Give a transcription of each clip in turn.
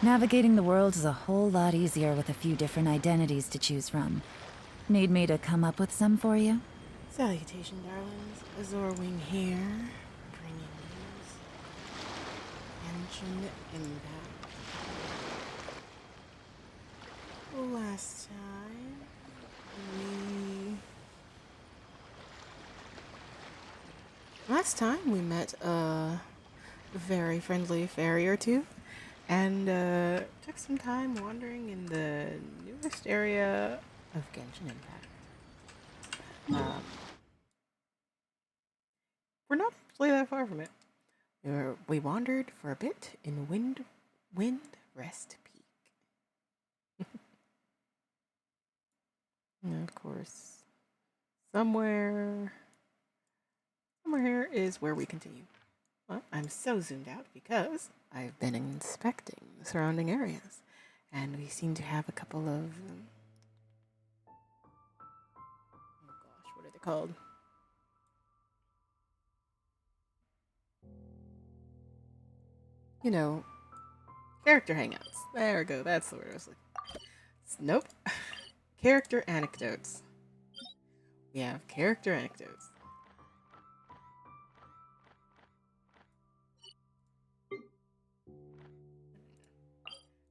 Navigating the world is a whole lot easier with a few different identities to choose from. Need me to come up with some for you? Salutation, darlings. Azorwing here, bringing news. Genshin Impact. Last time, we... Last time we met a very friendly fairy or two, and took some time wandering in the newest area of Genshin Impact. We're not actually that far from it. We wandered for a bit in Wind Rest Peak. And of course, somewhere here is where we continue. Well, I'm so zoomed out because I've been inspecting the surrounding areas, and we seem to have a couple of oh gosh, what are they called? You know, character hangouts. There we go. That's the word I was looking for. Nope. Character anecdotes. We have character anecdotes.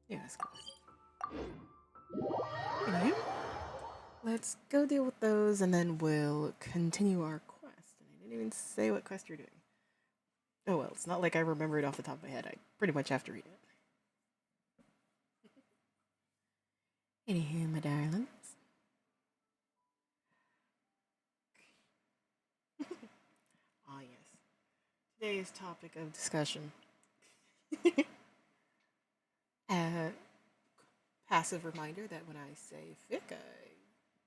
Yeah, that's close. Anywho, let's go deal with those and then we'll continue our quest. And I didn't even say what quest you're doing. Oh well, it's not like I remember it off the top of my head. I pretty much have to read it. Anywho, my darlings. Ah, yes. Today's topic of discussion. uh, Passive reminder that when I say fic, I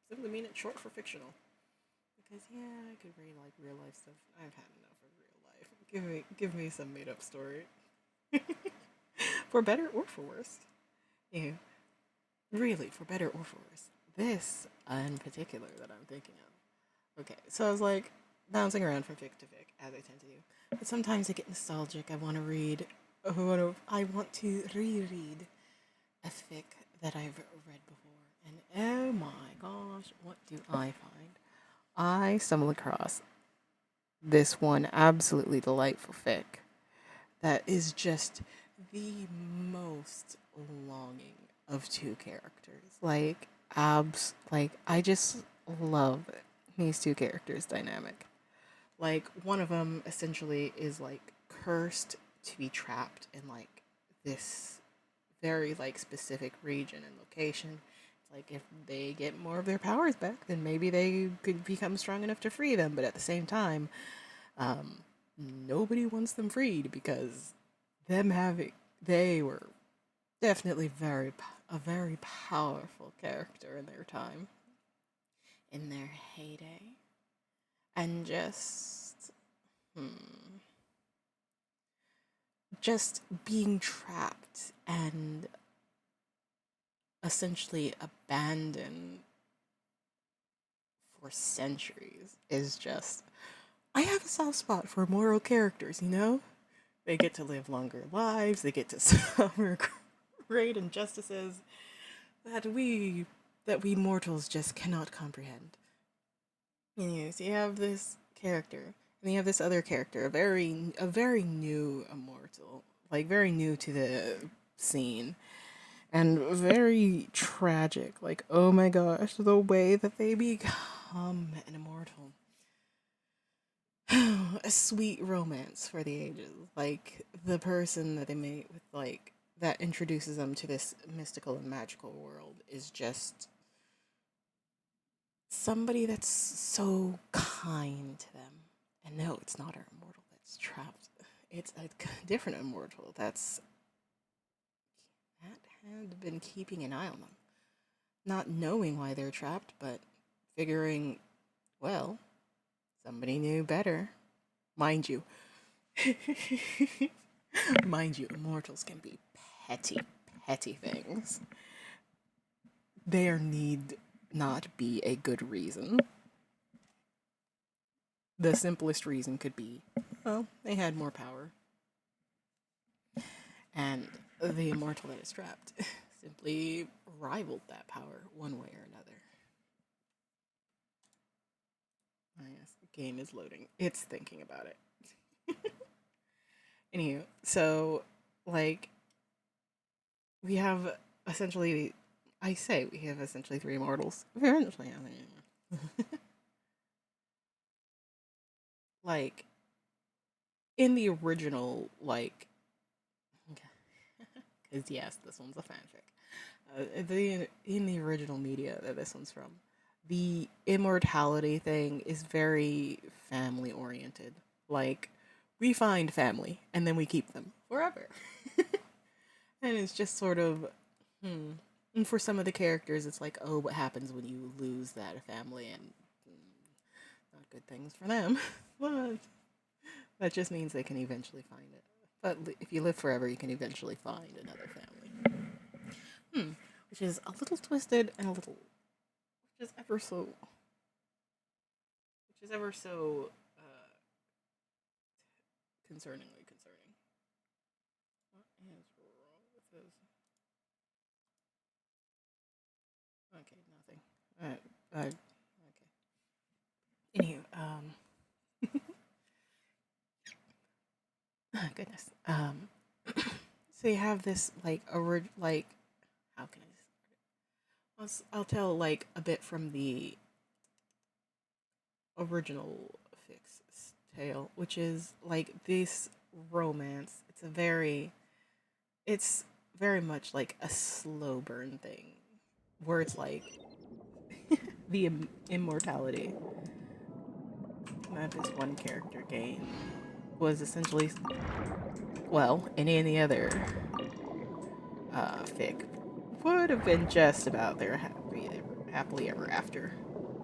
simply mean it short for fictional. Because yeah, I could read like real life stuff. I've had enough of real life. Give me some made up story. For better or for worse. Yeah. Really, for better or for worse. This in particular that I'm thinking of. Okay, so I was like bouncing around from fic to fic, as I tend to do. But sometimes I get nostalgic. I want to read. I want to reread a fic that I've read before. And oh my gosh, what do I find? I stumbled across this one absolutely delightful fic that is just the most longing of two characters. Like I just love these two characters dynamic. Like one of them essentially is like cursed to be trapped in like this very like specific region and location. It's like if they get more of their powers back, then maybe they could become strong enough to free them. But at the same time, um, nobody wants them freed because them having they were definitely a very powerful character in their time, in their heyday, and hmm, just being trapped and essentially abandoned for centuries is just. I have a soft spot for moral characters, you know? They get to live longer lives, they get to suffer great injustices that we mortals just cannot comprehend. Anyways, you have this character, and you have this other character, a very new immortal, like very new to the scene, and very tragic. Like, oh my gosh, the way that they become an immortal. A sweet romance for the ages. Like the person that they meet with, like that introduces them to this mystical and magical world is just somebody that's so kind to them. And no, it's not our immortal that's trapped. It's a different immortal that had been keeping an eye on them, not knowing why they're trapped, but figuring, well, somebody knew better. Mind you, mind you, immortals can be petty, petty things. There need not be a good reason. The simplest reason could be, well, they had more power. And the immortal that is trapped simply rivaled that power one way or another. Ah, yes, the game is loading. It's thinking about it. Anywho, so like we have essentially, I say we have essentially three immortals. Eventually, I mean, like in the original, like, because yes, this one's a fanfic. In the original media that this one's from, the immortality thing is very family oriented. Like, we find family and then we keep them forever. And it's just sort of, And for some of the characters, it's like, oh, what happens when you lose that family, and not good things for them. But that just means they can eventually find it. But if you live forever, you can eventually find another family. Which is a little twisted and a little, which is ever so, which is ever so concerningly concerning. What is wrong with this? Okay, nothing. Okay. Anywho, goodness. So you have this like like, how can I I'll tell like a bit from the original Fix tale, which is like this romance. It's very much like a slow burn thing, where it's like the immortality that this one character gained was essentially, well, any other fic would have been just about their happily ever after.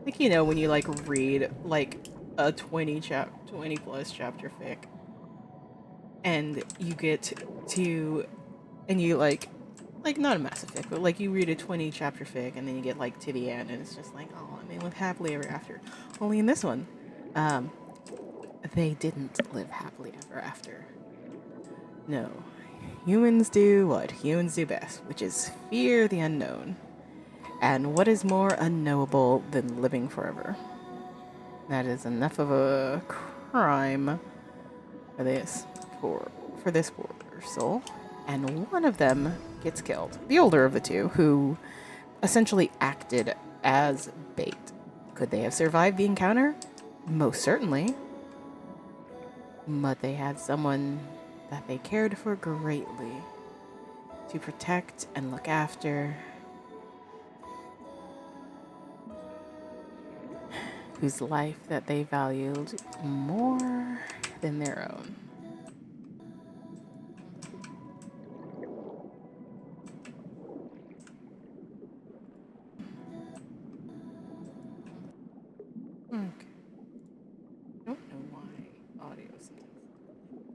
Like, when you like read like a 20 plus chapter fic, and you get to, and you like not a massive fic, but like you read a 20 chapter fic and then you get like to the end and it's just like, oh, and they live happily ever after. Only in this one, they didn't live happily ever after. No. Humans do what humans do best, which is fear the unknown. And what is more unknowable than living forever? That is enough of a crime for this for this poor soul. And one of them gets killed. The older of the two, who essentially acted as bait. Could they have survived the encounter? Most certainly. But they had someone that they cared for greatly to protect and look after, whose life that they valued more than their own. Okay. I don't know why audio sometimes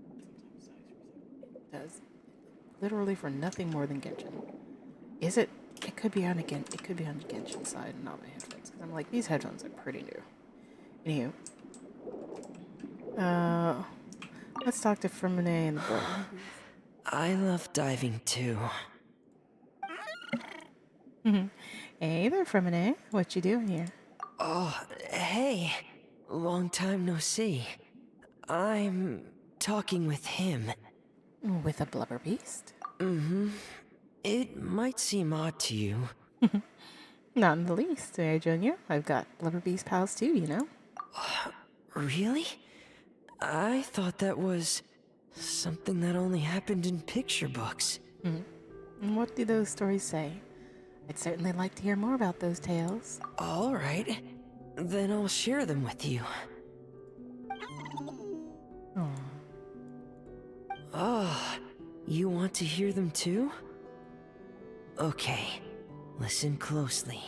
dies for some. It does literally for nothing more than Genshin. Is it? It could be on again. It could be on the Genshin side, and not my headphones. Because I'm like, these headphones are pretty new. Anywho, let's talk to Fremine and the boy. I love diving too. Hey there, Fremine. What you doing here? Oh, hey. Long time no see. I'm talking with him. With a blubber beast? It might seem odd to you. Not in the least, Mary Junior. I've got blubber beast pals too, you know. Really? I thought that was something that only happened in picture books. And what do those stories say? I'd certainly like to hear more about those tales. All right. Then I'll share them with you. Oh, you want to hear them too? Okay, listen closely.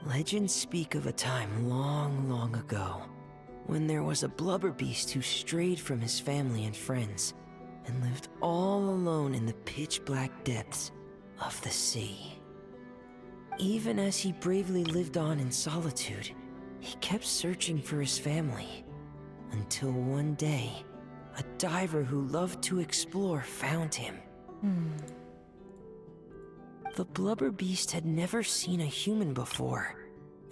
Legends speak of a time long, long ago, when there was a blubber beast who strayed from his family and friends, and lived all alone in the pitch-black depths of the sea. Even as he bravely lived on in solitude, he kept searching for his family, until one day, a diver who loved to explore, found him. The blubber beast had never seen a human before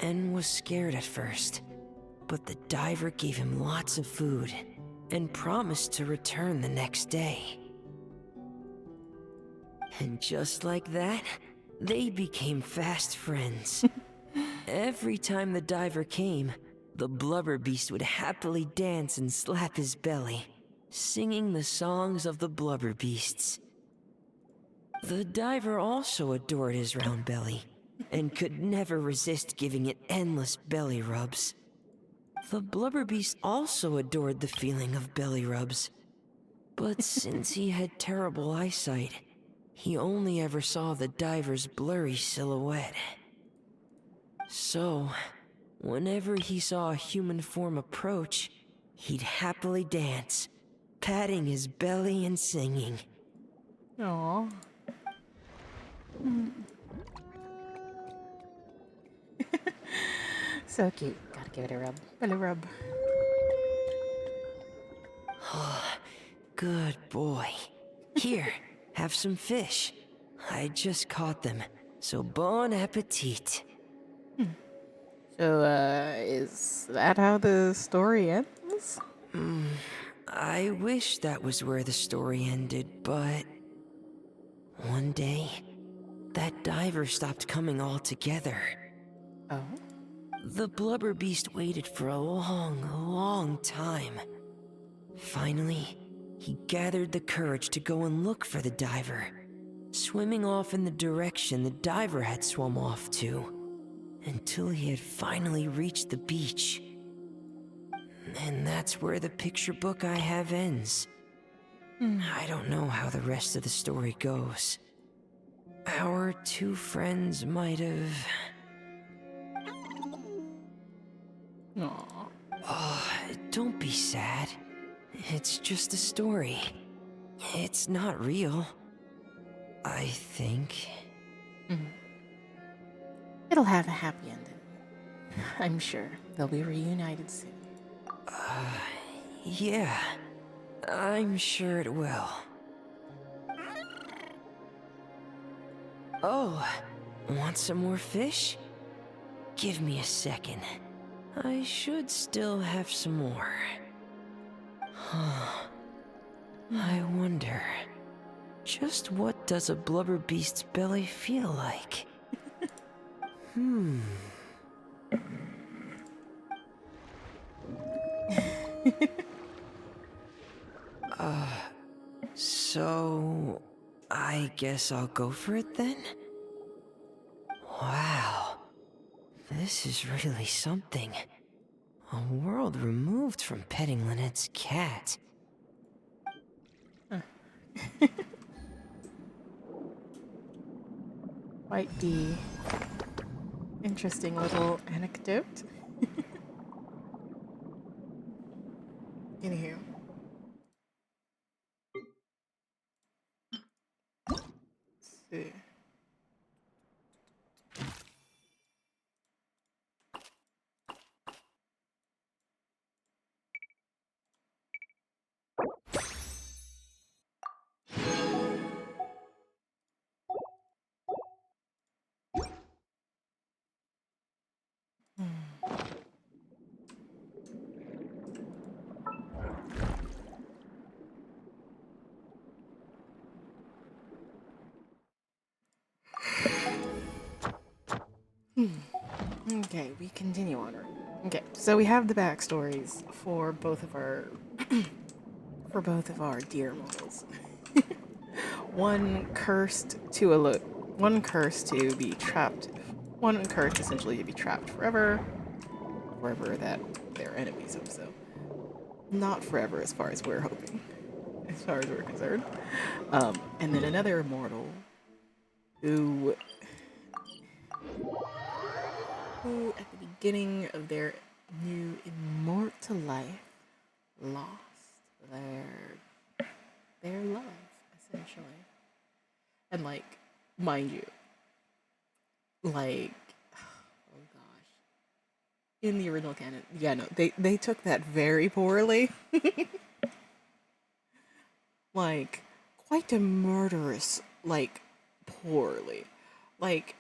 and was scared at first. But the diver gave him lots of food and promised to return the next day. And just like that, they became fast friends. Every time the diver came, the blubber beast would happily dance and slap his belly, singing the songs of the blubber beasts. The diver also adored his round belly and could never resist giving it endless belly rubs. The blubber beast also adored the feeling of belly rubs, but since he had terrible eyesight, he only ever saw the diver's blurry silhouette. So, whenever he saw a human form approach, he'd happily dance, patting his belly and singing. Aww. So cute. Gotta give it a rub. Belly rub. Good boy. Here, have some fish. I just caught them, so bon appetit. So, is that how the story ends? I wish that was where the story ended, but... One day, that diver stopped coming altogether. Oh. The blubber beast waited for a long, long time. Finally, he gathered the courage to go and look for the diver, swimming off in the direction the diver had swum off to, until he had finally reached the beach. And that's where the picture book I have ends. I don't know how the rest of the story goes. Our two friends might have... Aww. Oh, don't be sad. It's just a story. It's not real. I think. It'll have a happy ending. I'm sure they'll be reunited soon. Yeah, I'm sure it will. Oh, want some more fish? Give me a second. I should still have some more. I wonder, just what does a blubber beast's belly feel like? So, I guess I'll go for it then? Wow, this is really something. A world removed from petting Lynette's cat. Quite the interesting little anecdote. Anywho. Let's see. Okay, we continue on. Okay, so we have the backstories for both of our dear models. One cursed to be trapped. One cursed essentially to be trapped forever, wherever that their enemies hope so. Not forever, as far as we're hoping, as far as we're concerned. And then another immortal who at the beginning of their new immortal life lost their love, essentially. And like, mind you, like, oh gosh, in the original canon, yeah, no, they took that very poorly. like quite a murderous, like poorly, like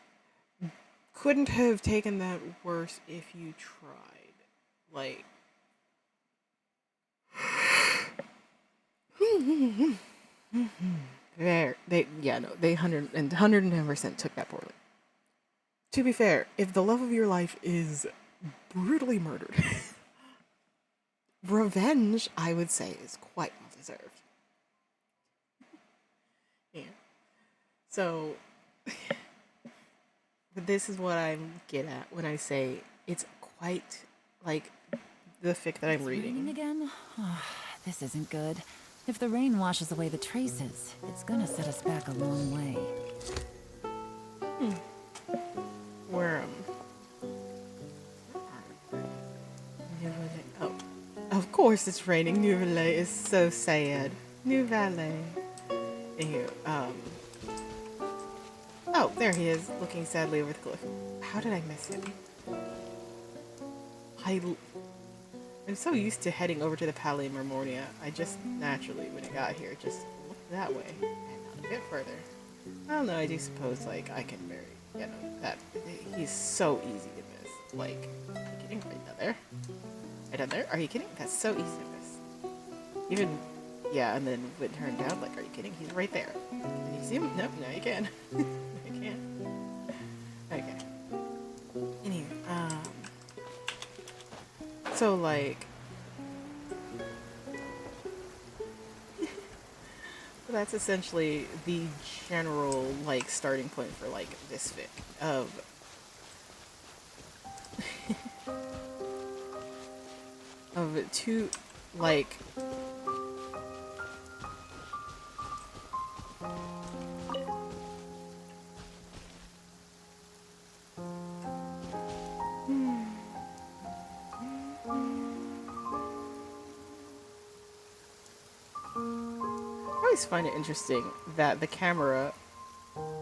couldn't have taken that worse if you tried, like. They yeah no they 110% took that poorly. To be fair, if the love of your life is brutally murdered, revenge, I would say, is quite well deserved. Yeah. So, but this is what I'm get at when I say it's quite like the fic that I'm It's raining reading. again? This isn't good. If the rain washes away the traces, it's gonna set us back a long way. Where oh, of course it's raining. Nouvelle is so sad. Nouvelle. Anywho, oh, there he is, looking sadly over the cliff. How did I miss him? I'm so used to heading over to the Palais Marmonia. I just naturally, when I got here, just looked that way and not a bit further. I don't know. I do suppose like I can very, that he's so easy to miss. Like, are you kidding? Right down there. Right down there. Are you kidding? That's so easy to miss. Even, yeah. And then when it turned down, like, are you kidding? He's right there. Can you see him? Nope. No, you can. You can't. Okay. Anyway, so like. That's essentially the general like starting point for like this fic of of two like I always find it interesting that the camera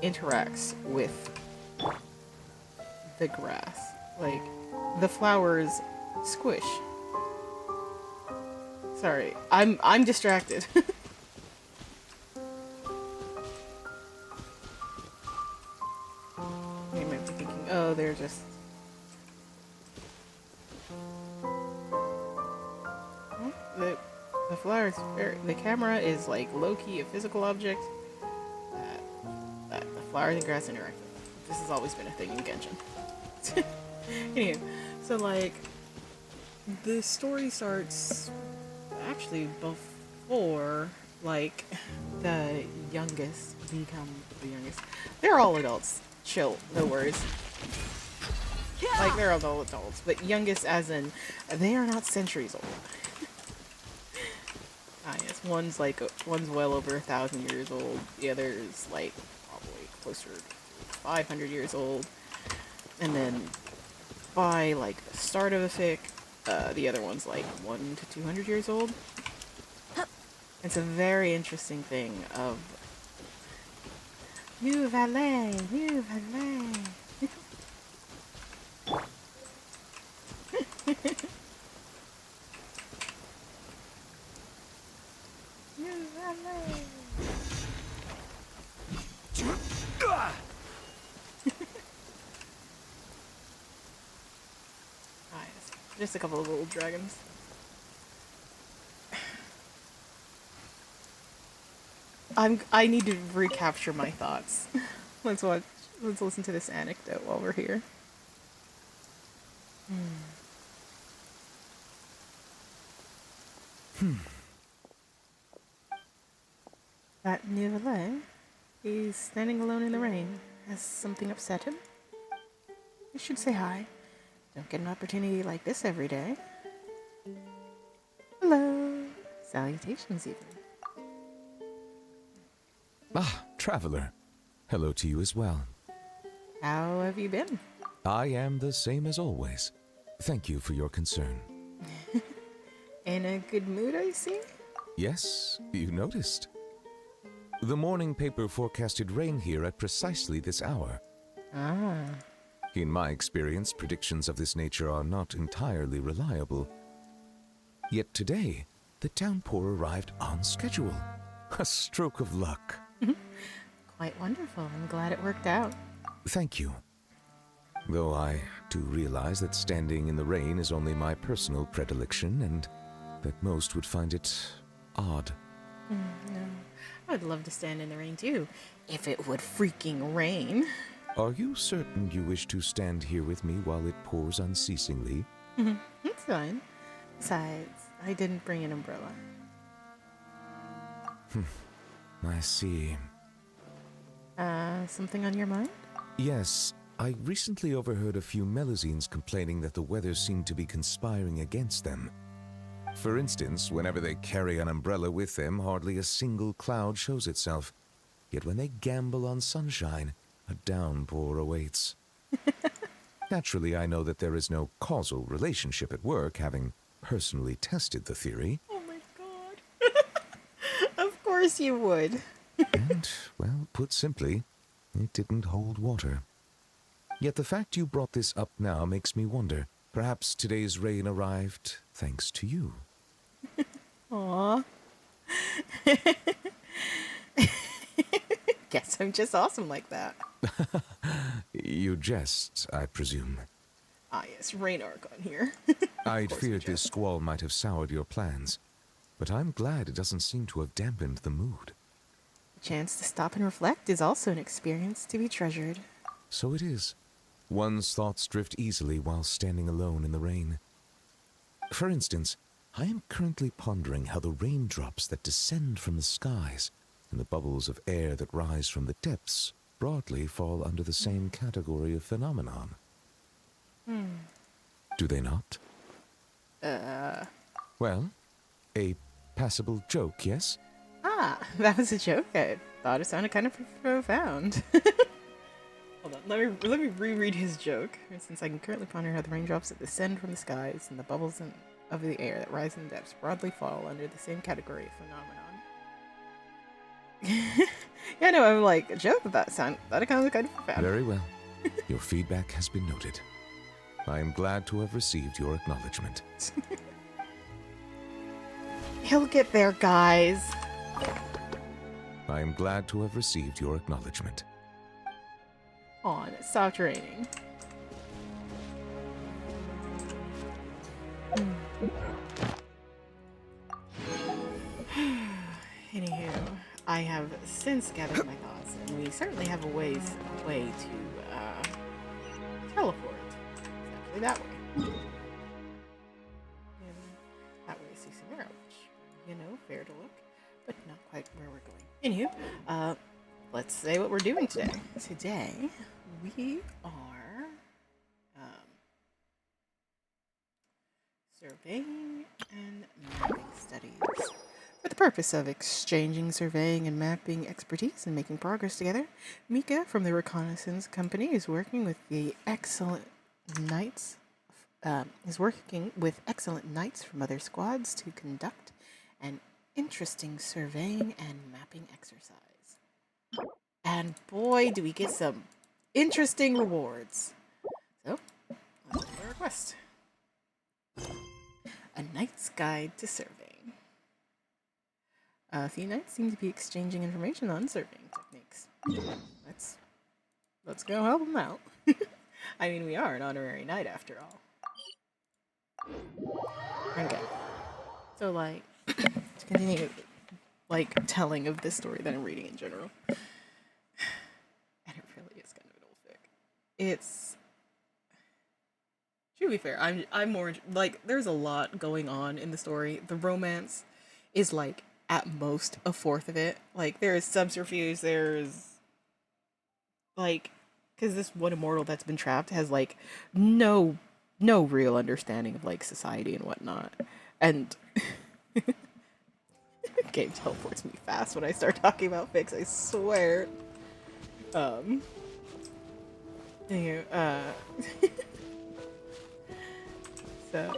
interacts with the grass. Like, the flowers squish. Sorry, I'm distracted. You might be thinking, oh, they're just. The flowers, the camera is like low key a physical object that the flowers and grass interact with. This has always been a thing in Genshin. Anyway, so like the story starts actually before like the youngest become the youngest. They're all adults. Chill, no worries. Like they're all adults, but youngest as in they are not centuries old. Ah, yes, one's well over 1,000 years old. The other is like probably closer to 500 years old. And then by like the start of the fic, the other one's like 1 to 200 years old. It's a very interesting thing of new valet, new valet. New valet. Ah, yes. Just a couple of little dragons. I need to recapture my thoughts. Let's listen to this anecdote while we're here. That Nivelet, he's standing alone in the rain. Has something upset him? You should say hi. Don't get an opportunity like this every day. Hello. Salutations, even. Ah, traveler. Hello to you as well. How have you been? I am the same as always. Thank you for your concern. In a good mood, I see? Yes, you noticed. The morning paper forecasted rain here at precisely this hour. Ah. In my experience, predictions of this nature are not entirely reliable. Yet today, the downpour arrived on schedule. A stroke of luck. Quite wonderful. I'm glad it worked out. Thank you. Though I do realize that standing in the rain is only my personal predilection, and that most would find it odd. No. I would love to stand in the rain too, if it would freaking rain. Are you certain you wish to stand here with me while it pours unceasingly? It's fine. Besides, I didn't bring an umbrella. I see. Something on your mind? Yes, I recently overheard a few Melusines complaining that the weather seemed to be conspiring against them. For instance, whenever they carry an umbrella with them, hardly a single cloud shows itself. Yet when they gamble on sunshine, a downpour awaits. Naturally, I know that there is no causal relationship at work, having personally tested the theory. Oh my god. Of course you would. And, well, put simply, it didn't hold water. Yet the fact you brought this up now makes me wonder. Perhaps today's rain arrived thanks to you. Aww. Guess I'm just awesome like that. You jest, I presume. Ah yes, rain arc on here. I'd course feared you this jest. squall might have soured your plans. But I'm glad it doesn't seem to have dampened the mood. A chance to stop and reflect is also an experience to be treasured. So it is. One's thoughts drift easily while standing alone in the rain. For instance, I am currently pondering how the raindrops that descend from the skies and the bubbles of air that rise from the depths broadly fall under the same category of phenomenon. Do they not? Well, a passable joke, yes? Ah, that was a joke. I thought it sounded kind of profound. Hold on, let me reread his joke. Since I can currently ponder how the raindrops that descend from the skies and the bubbles of the air that rise in the depths broadly fall under the same category of phenomenon. Yeah, no, I'm like, a joke that it kind of profound. Very well. Your feedback has been noted. I am glad to have received your acknowledgement. He'll get there, guys. I am glad to have received your acknowledgement. On, it stopped raining. Anywho, I have since gathered my thoughts, and we certainly have a way to teleport. It's actually that way. And that way is Samara, which, you know, fair to look, but not quite where we're going. Anywho, let's say what we're doing today. Today, we are surveying and mapping studies. For the purpose of exchanging surveying and mapping expertise and making progress together, Mika from the Reconnaissance Company is working with excellent knights from other squads to conduct an interesting surveying and mapping exercise. And boy, do we get some interesting rewards. So, let's do a request. A Knight's Guide to Surveying. A few knights seem to be exchanging information on surveying techniques. Let's go help them out. I mean, we are an honorary knight after all. Okay. So, like, to continue, like, telling of this story that I'm reading in general. And it really is kind of an old fic. It's... To be fair, I'm more, like, there's a lot going on in the story. The romance is, like, at most a fourth of it. Like, there is subterfuge, there's, like, because this one immortal that's been trapped has, like, no real understanding of, like, society and whatnot. And game teleports me fast when I start talking about fics, I swear. Anyway, so,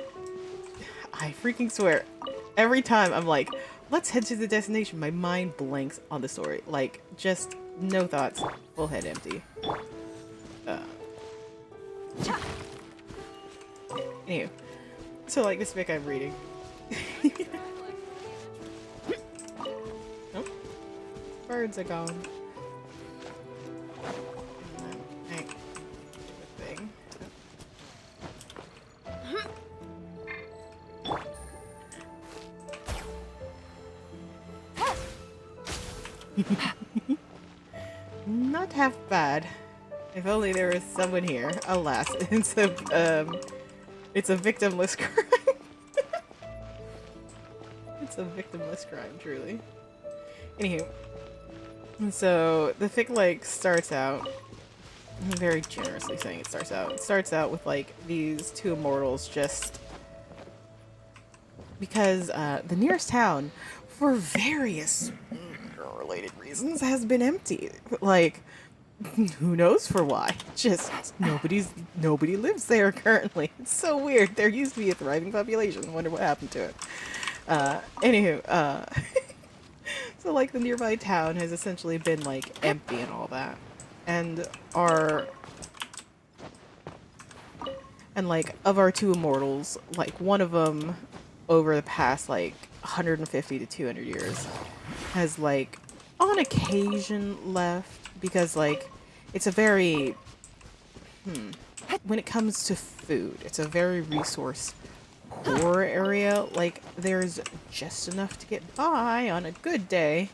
I freaking swear, every time I'm like, let's head to the destination, my mind blanks on the story. Like, just no thoughts, full head empty. Anyway, so like this fic I'm reading. Nope. cards are gone. Hey, the thing. Not half bad. If only there was someone here. Alas, it's a victimless crime. It's a victimless crime, truly. Anywho, so the fic like starts out. I'm very generously saying it starts out. It starts out with like these two immortals just because the nearest town, for various related reasons, has been empty. Like, who knows for why? Just nobody lives there currently. It's so weird. There used to be a thriving population. I wonder what happened to it. So like the nearby town has essentially been like empty and all that, and like of our two immortals, like one of them over the past like 150 to 200 years has like on occasion left because like it's a very when it comes to food, it's a very resource poor area. Like there's just enough to get by on a good day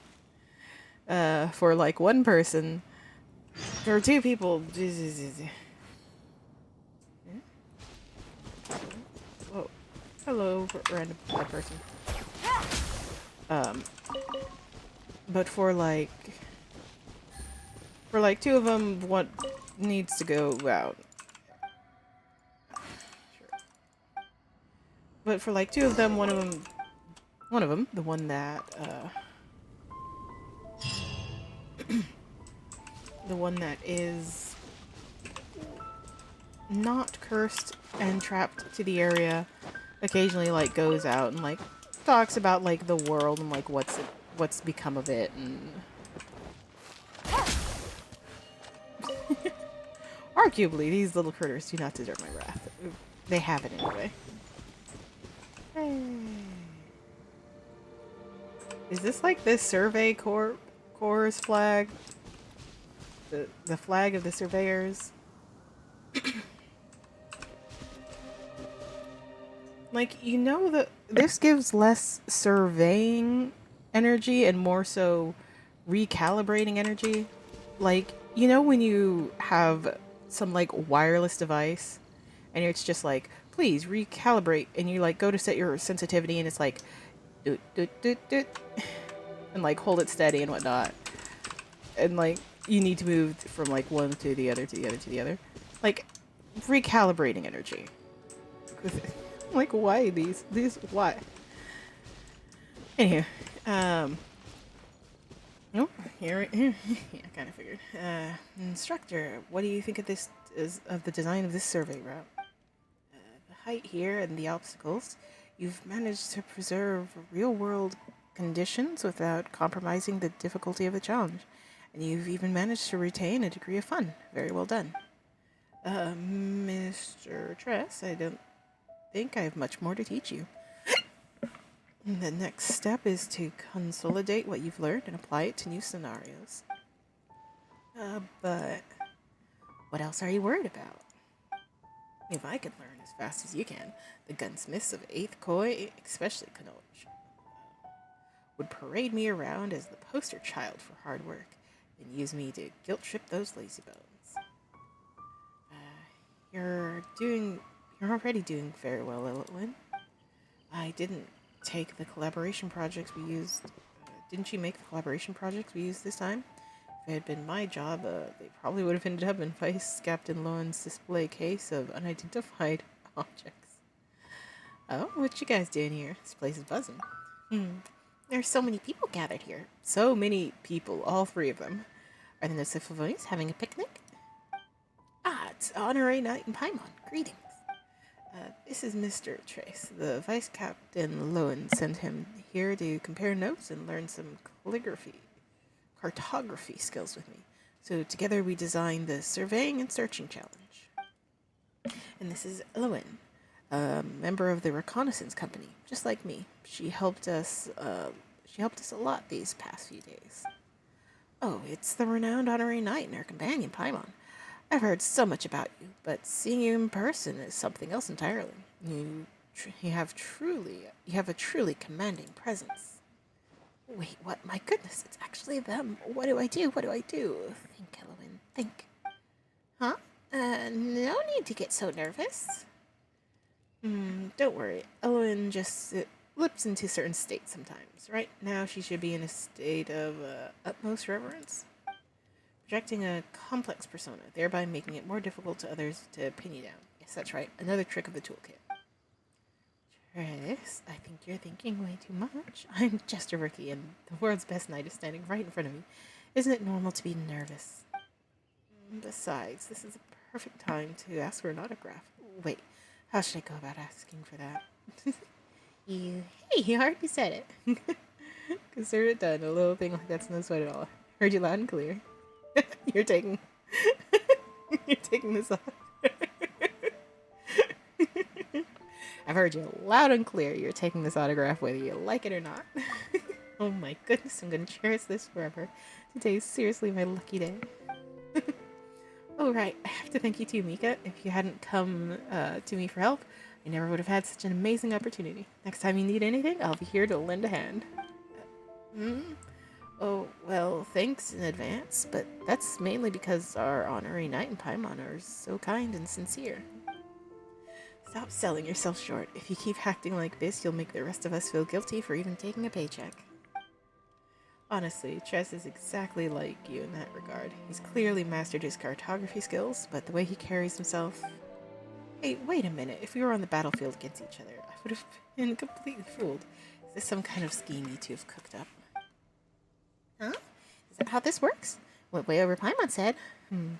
for like one person. For two people. Whoa. Hello, random bad person. But for like two of them, what needs to go out? Sure. But for like two of them, one of them, the one that the one that is not cursed and trapped to the area, occasionally like goes out and like talks about like the world and like what's become of it and arguably these little critters do not deserve my wrath. They have it anyway. Hey. Is this like this survey corps flag? The flag of the surveyors? Like, you know, this gives less surveying energy and more so recalibrating energy. Like, you know when you have some like wireless device and it's just like, please recalibrate, and you like go to set your sensitivity and it's like doot doot doot doot and like hold it steady and whatnot. And like you need to move from like one to the other to the other to the other. Like recalibrating energy. Like why these why? Anywho, oh, here, yeah, I kind of figured. Instructor, what do you think of the design of this survey route? The height here and the obstacles. You've managed to preserve real-world conditions without compromising the difficulty of the challenge, and you've even managed to retain a degree of fun. Very well done. Mr. Tress, I don't think I have much more to teach you. The next step is to consolidate what you've learned and apply it to new scenarios. But what else are you worried about? If I could learn as fast as you can, the gunsmiths of 8th Koi, especially Kanoj, would parade me around as the poster child for hard work, and use me to guilt-trip those lazy bones. You're already doing very well, Lilitwin. I didn't take the collaboration projects we used. Didn't you make the collaboration projects we used this time? If it had been my job, they probably would have ended up in Vice Captain Lowen's display case of unidentified objects. Oh, what you guys doing here? This place is buzzing. There's so many people gathered here. So many people, all three of them. Are the Nosifavonis having a picnic? Ah, it's honorary night in Paimon. Greetings. This is Mr. Trace. The Vice Captain Lowen sent him here to compare notes and learn some cartography skills with me. So together we designed the Surveying and Searching Challenge. And this is Lowen, a member of the Reconnaissance Company, just like me. She helped us a lot these past few days. Oh, it's the renowned honorary knight and her companion, Paimon. I've heard so much about you, but seeing you in person is something else entirely. You have a truly commanding presence. Wait, what? My goodness, it's actually them. What do I do? What do I do? Think, Elowen, think. Huh? No need to get so nervous. Don't worry. Elowen just slips into certain states sometimes. Right now, she should be in a state of utmost reverence, projecting a complex persona, thereby making it more difficult to others to pin you down. Yes, that's right. Another trick of the toolkit. Trace, I think you're thinking way too much. I'm just a rookie, and the world's best knight is standing right in front of me. Isn't it normal to be nervous? Besides, this is a perfect time to ask for an autograph. Wait, how should I go about asking for that? You already said it. Consider it done. A little thing like that's no sweat at all. Heard you loud and clear. You're taking, you're taking this off. I've heard you loud and clear. You're taking this autograph whether you like it or not. Oh my goodness, I'm gonna cherish this forever. Today is seriously my lucky day. Oh right, I have to thank you too, Mika. If you hadn't come to me for help, I never would have had such an amazing opportunity. Next time you need anything, I'll be here to lend a hand. Oh, well, thanks in advance, but that's mainly because our honorary knight and Paimon are so kind and sincere. Stop selling yourself short. If you keep acting like this, you'll make the rest of us feel guilty for even taking a paycheck. Honestly, Tress is exactly like you in that regard. He's clearly mastered his cartography skills, but the way he carries himself... Hey, wait a minute. If we were on the battlefield against each other, I would have been completely fooled. Is this some kind of scheme you two have cooked up? Huh? Is that how this works? Went way over Paimon said.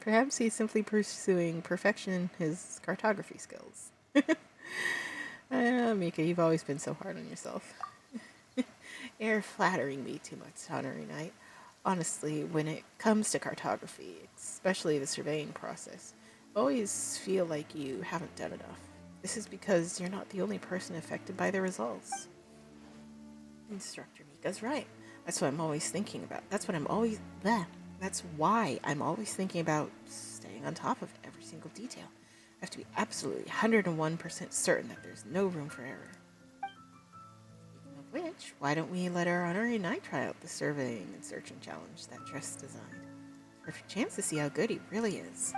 Perhaps he's simply pursuing perfection in his cartography skills. Mika, you've always been so hard on yourself. You're flattering me too much, honorary knight. Honestly, when it comes to cartography, especially the surveying process, I always feel like you haven't done enough. This is because you're not the only person affected by the results. Instructor Mika's right. That's what I'm always thinking about. That's why I'm always thinking about staying on top of every single detail. I have to be absolutely 101% certain that there's no room for error. Speaking of which, why don't we let our honorary knight try out the surveying and searching challenge that Tress designed? Perfect chance to see how good he really is.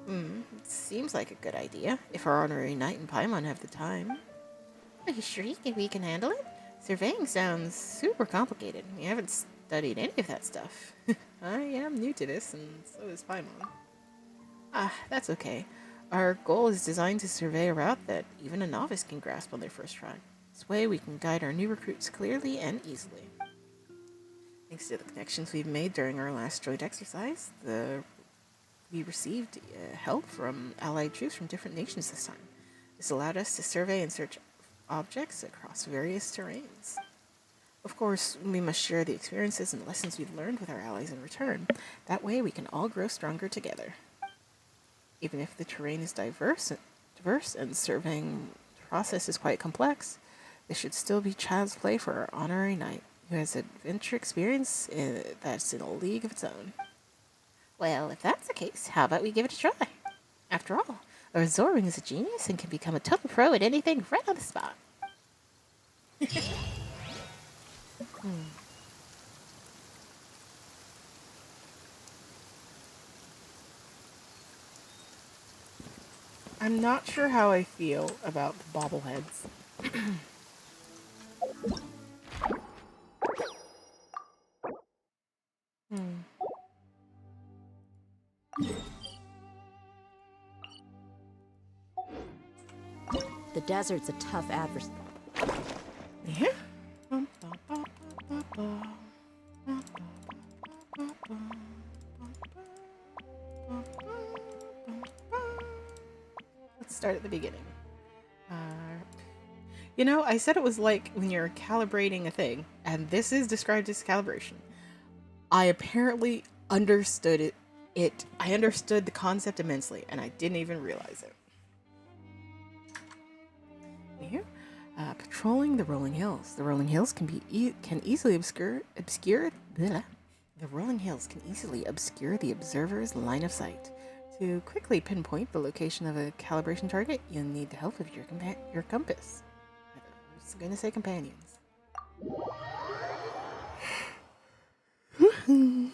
It seems like a good idea, if our honorary knight and Paimon have the time. Are you sure we can handle it? Surveying sounds super complicated. We haven't studied any of that stuff. I am new to this, and so is Paimon. That's okay. Our goal is designed to survey a route that even a novice can grasp on their first try. This way we can guide our new recruits clearly and easily. Thanks to the connections we've made during our last joint exercise, we received help from allied troops from different nations this time. This allowed us to survey and search objects across various terrains. Of course, we must share the experiences and lessons we've learned with our allies in return. That way we can all grow stronger together. Even if the terrain is diverse and surveying process is quite complex, this should still be child's play for our honorary knight, who has adventure experience that's in a league of its own. Well, if that's the case, how about we give it a try? After all, our Zorwing is a genius and can become a total pro at anything right on the spot. I'm not sure how I feel about the bobbleheads. The desert's a tough adversary. Yeah? Let's start at the beginning. I said it was like when you're calibrating a thing, and this is described as calibration. I apparently understood it. I understood the concept immensely, and I didn't even realize it. Here, patrolling the rolling hills. The rolling hills can easily obscure The rolling hills can easily obscure the observer's line of sight. To quickly pinpoint the location of a calibration target, you'll need the help of your compass. I was going to say companions. In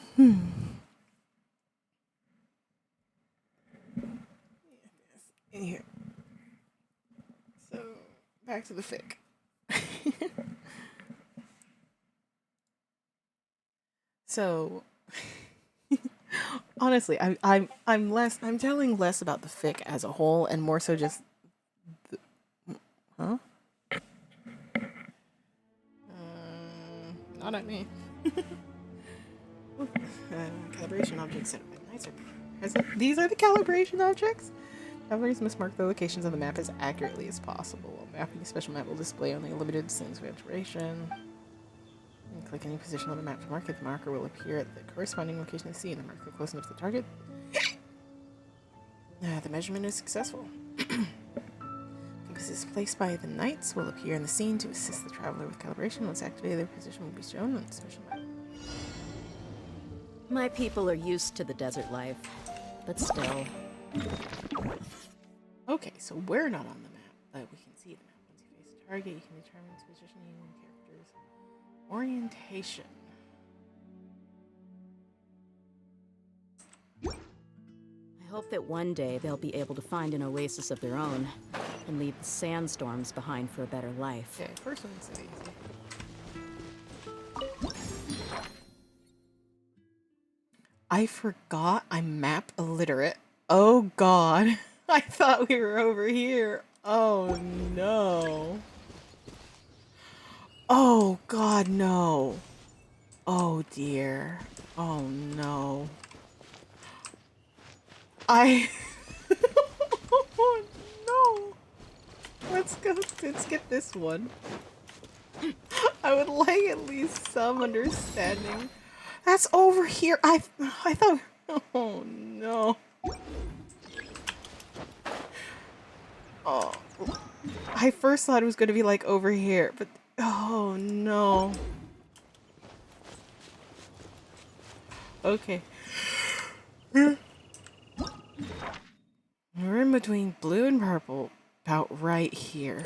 here. So, back to the fic. So, honestly, I'm telling less about the fic as a whole and more so just huh? Not at me. Calibration objects set up at nights are present. These are the calibration objects? Travelers must mark the locations on the map as accurately as possible. While mapping, a special map will display only a limited distance of information. Click any position on the map to mark it. The marker will appear at the corresponding location of the scene. The marker close enough to the target. The measurement is successful. Compasses placed by the knights will appear in the scene to assist the traveler with calibration. Once activated, their position will be shown on the special map. My people are used to the desert life, but still. Okay, so we're not on the map, but we can see the map. Once you face the target, you can determine its positioning and character's orientation. I hope that one day they'll be able to find an oasis of their own and leave the sandstorms behind for a better life. Okay, first one's so easy. I forgot I'm map illiterate. Oh god. I thought we were over here. Oh no. Oh god, no. Oh dear. Oh no. Oh no. Let's get this one. I would like at least some understanding. That's over here. I thought. Oh no. Oh, I first thought it was going to be like over here, but oh no. Okay. We're in between blue and purple, about right here.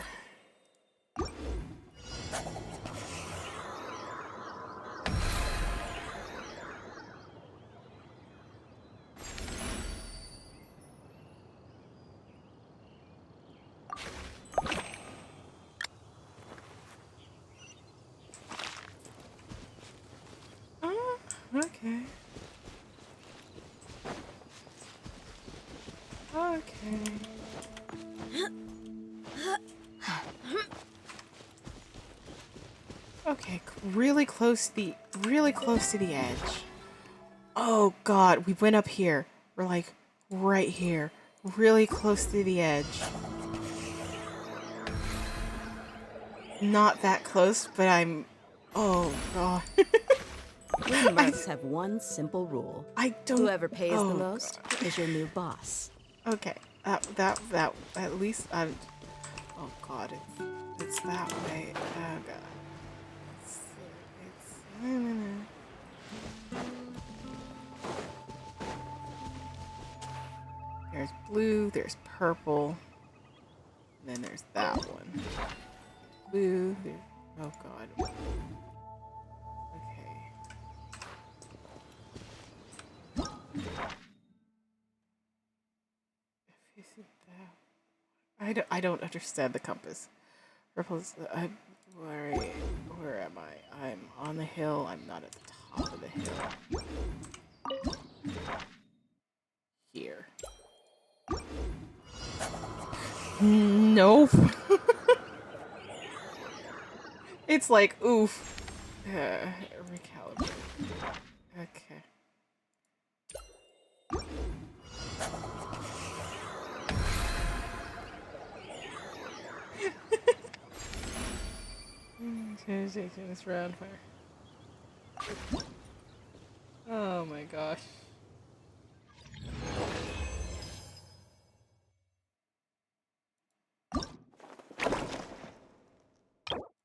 Okay. Okay. Okay, really close to the edge. Oh god, we went up here. We're like right here. Really close to the edge. Not that close, but I'm oh god. We must have one simple rule. I don't Whoever pays oh, the most God. is your new boss. Okay. That at least I'm oh god, it's that way. Oh god. It's There's blue, there's purple, and then there's that one. Blue, oh god. Okay. Isn't that? I don't understand the compass. Purple's, where am I? I'm on the hill. I'm not at the top of the hill. Here. Nope. It's like, oof. Recalibrate. Okay. This round fire. Oh my gosh.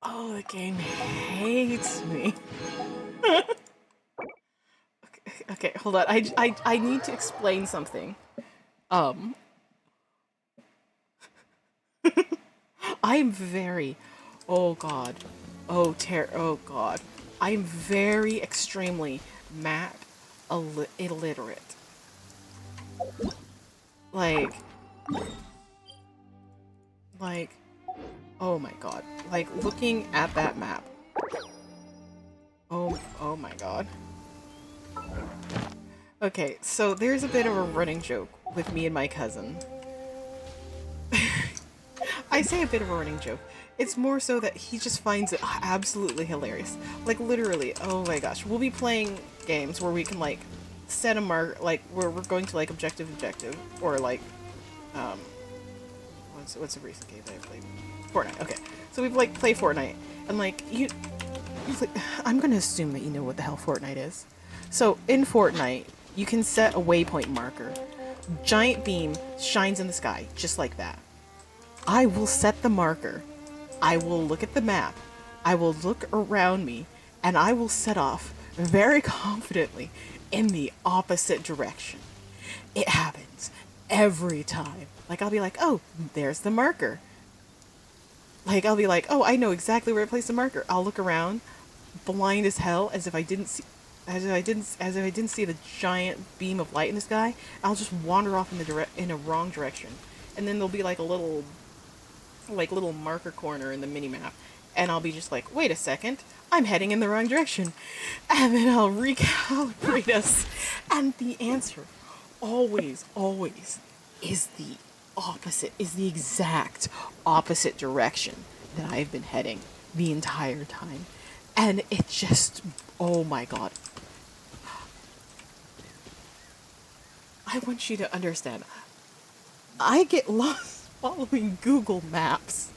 Oh, the game hates me. Okay, hold on. I need to explain something. Um, I'm very, oh god, oh god, I'm very extremely map illiterate. Like, like, oh my god, like looking at that map. Oh my god. Okay, so there's a bit of a running joke with me and my cousin. I say a bit of a running joke. It's more so that he just finds it absolutely hilarious. Like literally, oh my gosh, we'll be playing games where we can like set a mark, like where we're going to like objective, or like, um, what's a recent game that I played? Fortnite. Okay, so we like play Fortnite, and like like, I'm gonna assume that you know what the hell Fortnite is. So in Fortnite, you can set a waypoint marker. Giant beam shines in the sky, just like that. I will set the marker. I will look at the map. I will look around me, and I will set off very confidently in the opposite direction. It happens every time. Like, I'll be like, oh, there's the marker. Like, I'll be like, oh, I know exactly where to place the marker. I'll look around, blind as hell, as if I didn't see, as if I didn't see the giant beam of light in the sky. I'll just wander off in a wrong direction, and then there'll be like a little marker corner in the mini map, and I'll be just like, wait a second, I'm heading in the wrong direction, and then I'll recalibrate us, and the answer, always, is the exact opposite direction that I've been heading the entire time, and it just, oh my god. I want you to understand, I get lost following Google Maps.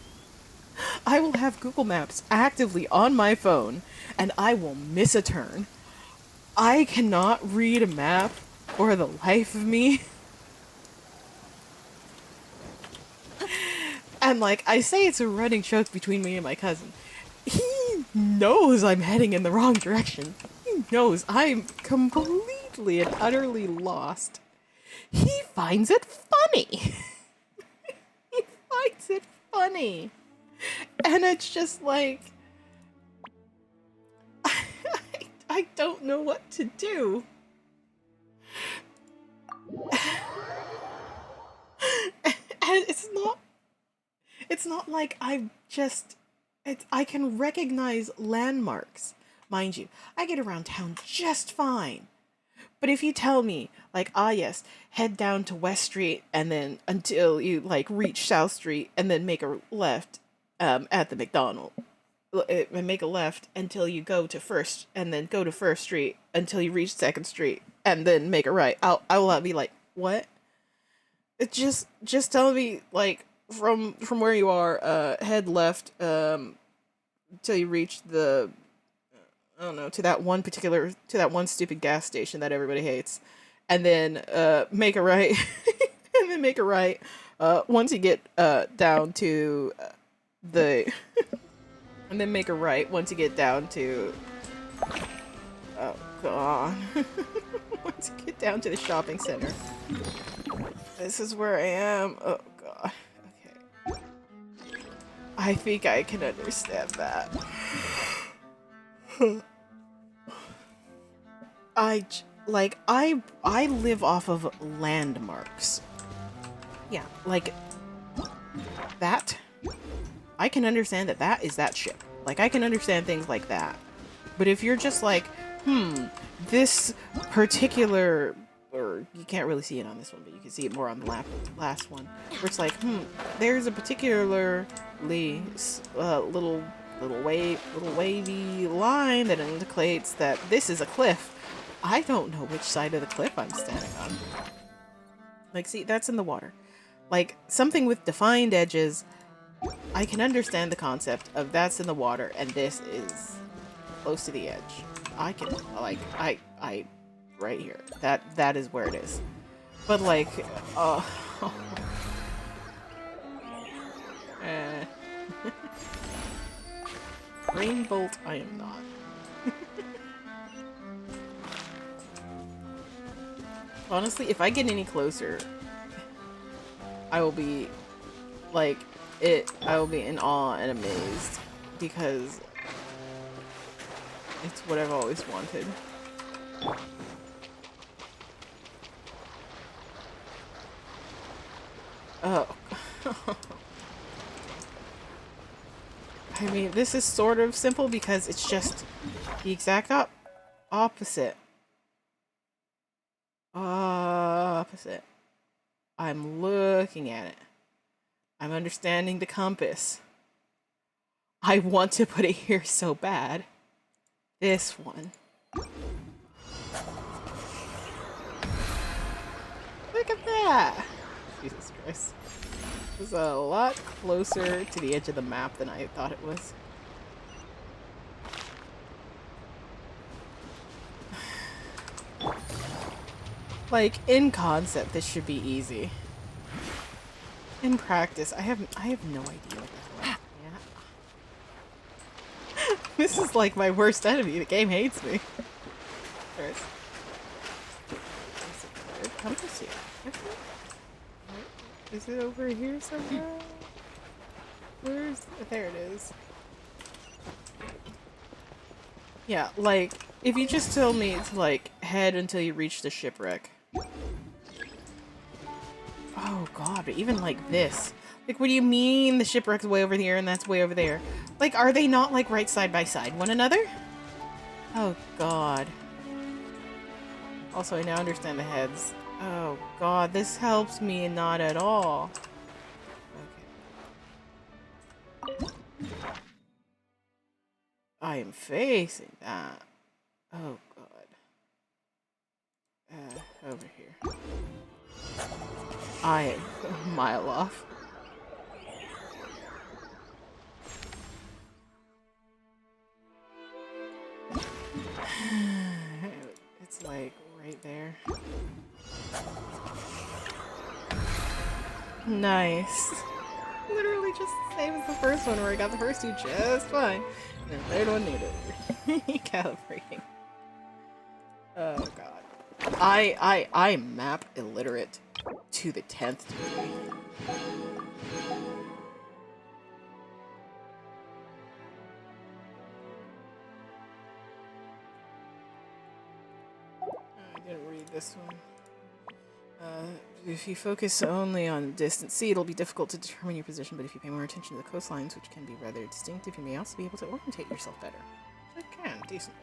I will have Google Maps actively on my phone, and I will miss a turn. I cannot read a map for the life of me. And like, I say it's a running joke between me and my cousin. He knows I'm heading in the wrong direction. He knows I'm completely and utterly lost. He finds it funny. He finds it funny. And it's just like, I don't know what to do. And it's not like I can recognize landmarks. Mind you, I get around town just fine. But if you tell me, like, ah yes, head down to West Street and then until you like reach South Street and then make a left at the McDonald's. And make a left until you go to First, and then go to First Street until you reach Second Street, and then make a right. I will be like, what? It just tell me like from where you are, head left till you reach the, I don't know, to that one stupid gas station that everybody hates, and then make a right, and then make a right once you get down to the. And then make a right once you get down to... Oh, God. Once you get down to the shopping center. This is where I am. Oh, God. Okay. I think I can understand that. I live off of landmarks. Yeah, like... that... I can understand that is that ship. Like, I can understand things like that. But if you're just like, this particular, or you can't really see it on this one, but you can see it more on the last one, where it's like, there's a particularly little wavy line that indicates that this is a cliff. I don't know which side of the cliff I'm standing on. Like, see, that's in the water. Like, something with defined edges, I can understand the concept of that's in the water and this is close to the edge. I can, like, I right here. That is where it is. But like, Rain Bolt, I am not. Honestly, if I get any closer, I will be like I will be in awe and amazed because it's what I've always wanted. Oh. I mean, this is sort of simple because it's just the exact opposite. Opposite. I'm looking at it. I'm understanding the compass. I want to put it here so bad. This one. Look at that! Jesus Christ. This is a lot closer to the edge of the map than I thought it was. Like, in concept, this should be easy. In practice, I have no idea what the hell I'm looking at. This is like my worst enemy. The game hates me. There's a compass here. Okay. Is it over here somewhere? Where's... There it is. Yeah, like, if you just tell me to, like, head until you reach the shipwreck. Oh god, but even like this. Like, what do you mean the shipwreck's way over here and that's way over there? Like, are they not, like, right side by side one another? Oh god. Also, I now understand the heads. Oh god, this helps me not at all. Okay. I am facing that. Oh god. Over here. I am a mile off. It's like right there. Nice. Literally just the same as the first one where I got the first two just fine. And the third one needed calibrating. Oh god. I map illiterate to the 10th degree. I didn't read this one. If you focus only on distant sea, it'll be difficult to determine your position, but if you pay more attention to the coastlines, which can be rather distinctive, you may also be able to orientate yourself better. I can, decently.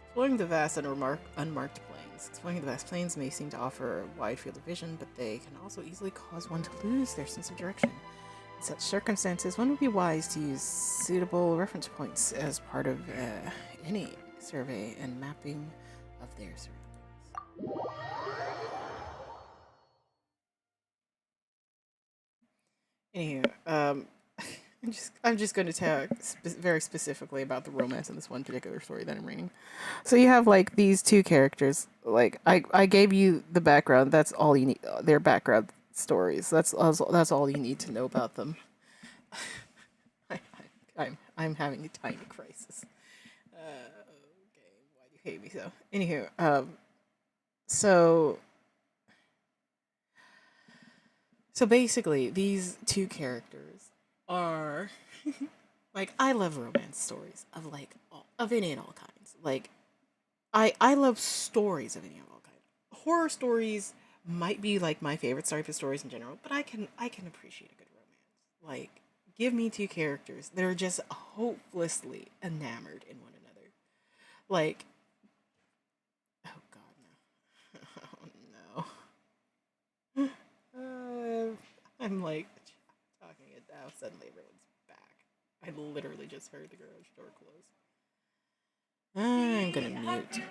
Exploring the vast unmarked plains. Exploring the vast plains may seem to offer a wide field of vision, but they can also easily cause one to lose their sense of direction. In such circumstances, one would be wise to use suitable reference points as part of any survey and mapping of their surroundings. Anywho, I'm just going to talk very specifically about the romance in this one particular story that I'm reading. So you have like these two characters. Like I gave you the background. That's all you need. Their background stories. That's all you need to know about them. I'm having a tiny crisis. Okay, why do you hate me so? Anywho, so basically, these two characters are like, I love romance stories of like of any and all kinds. Like I love stories of any and all kinds. Horror stories might be like my favorite type of stories in general, but I can appreciate a good romance. Like, give me two characters that are just hopelessly enamored in one another. Like, oh god, no. Oh no. I'm like talking it down. Suddenly everyone's back. I literally just heard the garage door close. I'm gonna mute.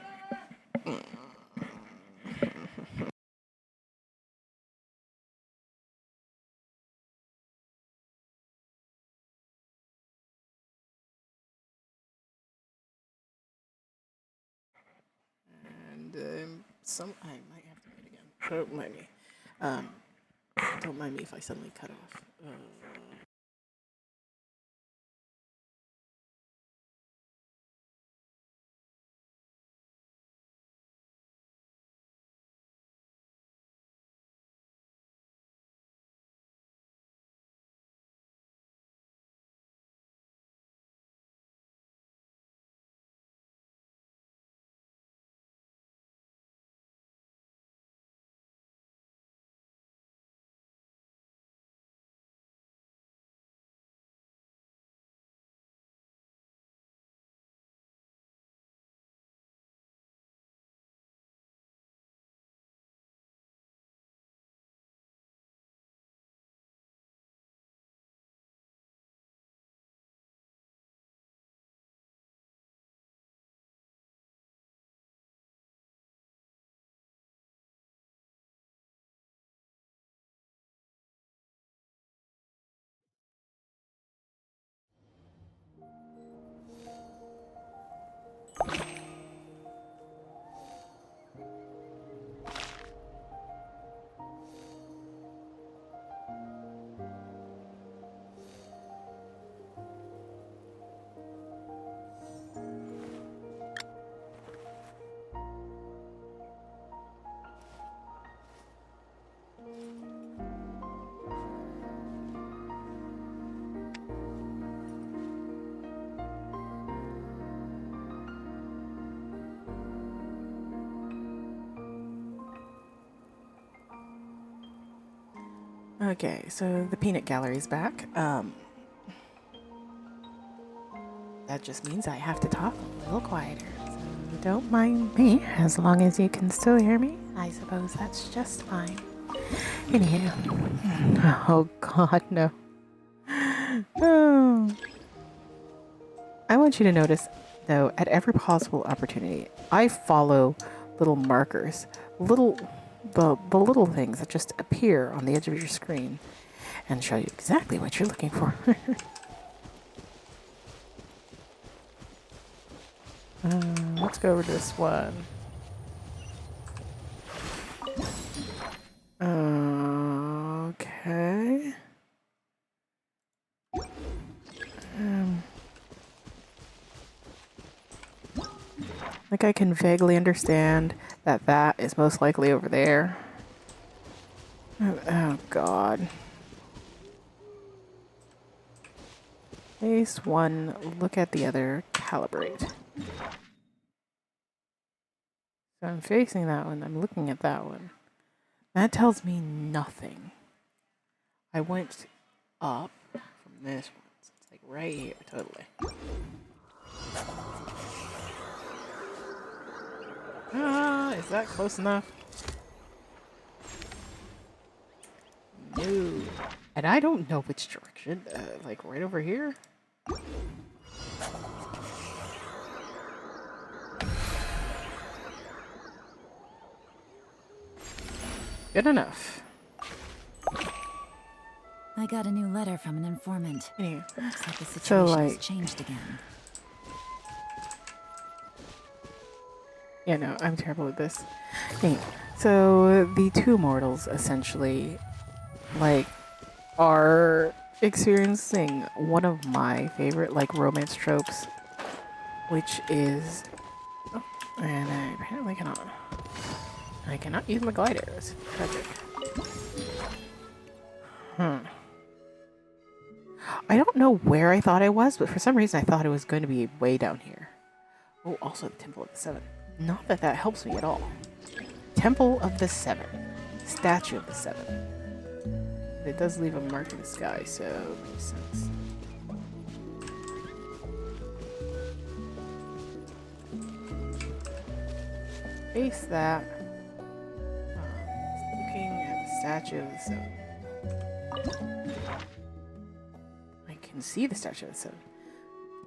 And I might have to mute again. Don't mind me. Um, don't mind me if I suddenly cut off. Okay, so the peanut gallery's back. That just means I have to talk a little quieter. So don't mind me, as long as you can still hear me. I suppose that's just fine. Anywho. Oh god, no. Oh. I want you to notice, though, at every possible opportunity, I follow little markers, the little things that just appear on the edge of your screen and show you exactly what you're looking for. Let's go over this one. Okay. Like I can vaguely understand that that is most likely over there. Oh god. Face one, look at the other, calibrate. So I'm facing that one, I'm looking at that one. That tells me nothing. I went up from this one, so it's like right here, totally. Ah, is that close enough? No. And I don't know which direction, like right over here? Good enough. I got a new letter from an informant. Anyway, Looks like the so situation has like, changed again. yeah, no, I'm terrible at this. Anyway, so the two mortals essentially, like, are experiencing one of my favorite, like, romance tropes, which is, oh, and I apparently cannot. I cannot use my glider. It's tragic. I don't know where I thought I was, but for some reason I thought it was going to be way down here. Oh, also the Temple of the Seven. Not that that helps me at all. Temple of the Seven. Statue of the Seven. It does leave a mark in the sky, so it makes sense. Face that. Looking at the Statue of the Seven. I can see the Statue of the Seven.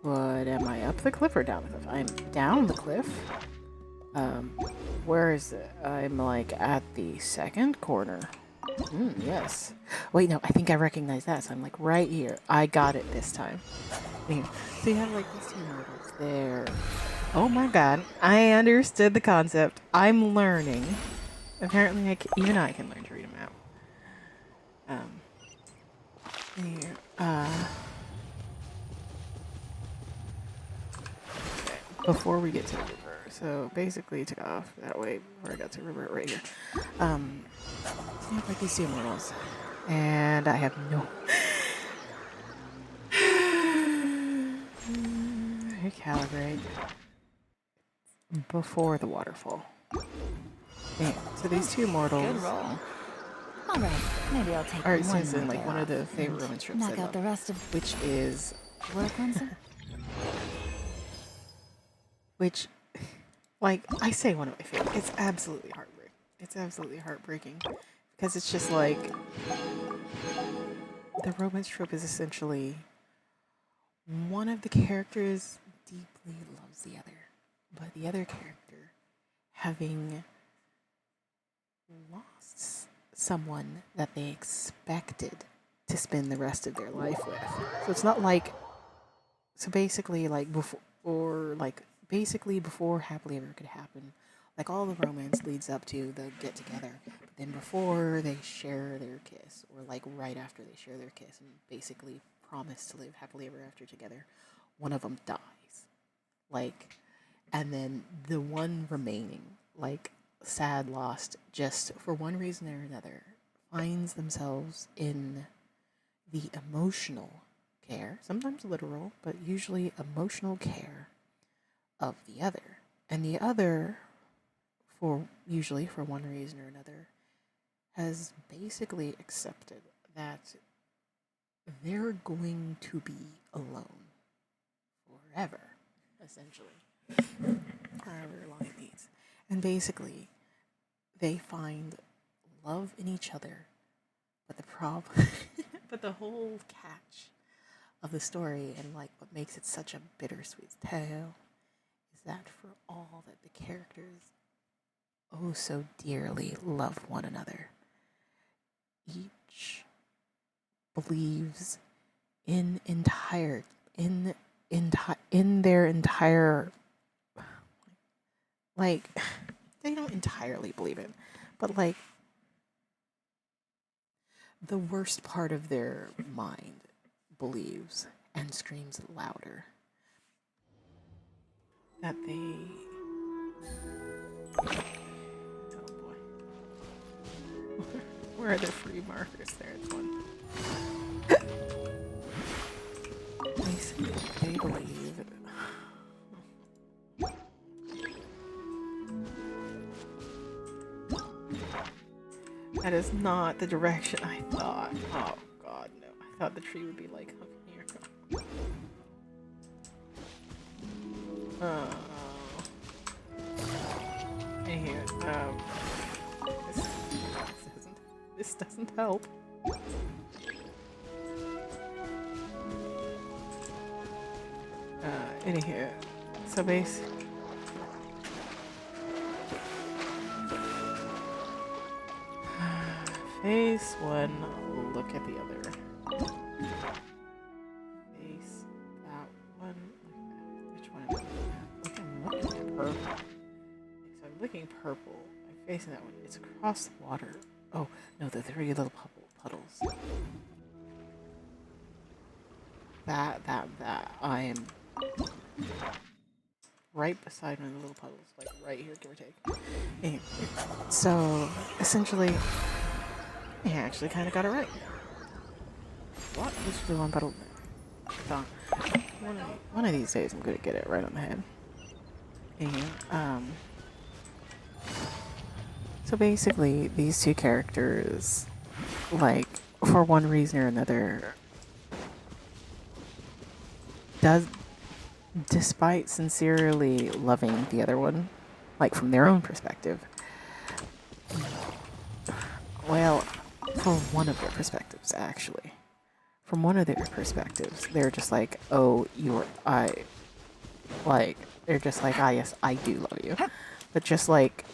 But am I up the cliff or down the cliff? I'm down the cliff. Where is it? I'm like at the second corner. Yes. Wait, no, I think I recognize that. So I'm like right here. I got it this time. Here. So you have like these two marbles there. Oh my god. I understood the concept. I'm learning. Apparently, even I can learn to read a map. Here. Before we get to the river. So basically took off that way before I got to the river right here. So you have like these two mortals. And I have no recalibrate before the waterfall. Yeah, so these two mortals Good roll. All right, maybe I'll take are one more in like day one of the off favorite and romance trips I knock out love, the rest of which is work Wednesday. which, like I say, one of my favorite. It's absolutely heartbreaking. It's absolutely heartbreaking because it's just like the romance trope is essentially one of the characters deeply loves the other, but the other character having lost someone that they expected to spend the rest of their life with. So it's not like, so basically like before, or like basically before happily ever could happen, like all the romance leads up to the get together, but then before they share their kiss, or like right after they share their kiss and basically promise to live happily ever after together, one of them dies. Like, and then the one remaining, like sad, lost, just for one reason or another, finds themselves in the emotional care, sometimes literal, but usually emotional care of the other. And the other, for usually for one reason or another, has basically accepted that they're going to be alone forever, essentially, however long it needs. And basically, they find love in each other, but the problem, but the whole catch of the story and like what makes it such a bittersweet tale is that for all that the characters oh so dearly love one another, each believes in their entire, like, they don't entirely believe it, but like the worst part of their mind believes and screams louder that they, oh boy, where are the free markers? There, it's one. Basically, they believe that is not the direction I thought. Oh god, no. I thought the tree would be like up here. Oh. Anywho, this doesn't help. Anywho, so basically, face one, look at the other. Face that one. Which one am I looking at? I'm looking at purple. So I'm looking purple. I'm facing that one. It's across the water. Oh, no, the three little puddles. That. I am right beside one of the little puddles. Like, right here, give or take. Anyway, so, essentially, I actually kind of got it right. What? This is the one puddle. One of these days I'm gonna get it right on the head. Anyway, so basically, these two characters, like, for one reason or another, despite sincerely loving the other one, like from their own perspective, well, for one of their perspectives, actually. From one of their perspectives, they're just like, oh, they're just like, ah, yes, I do love you. But just like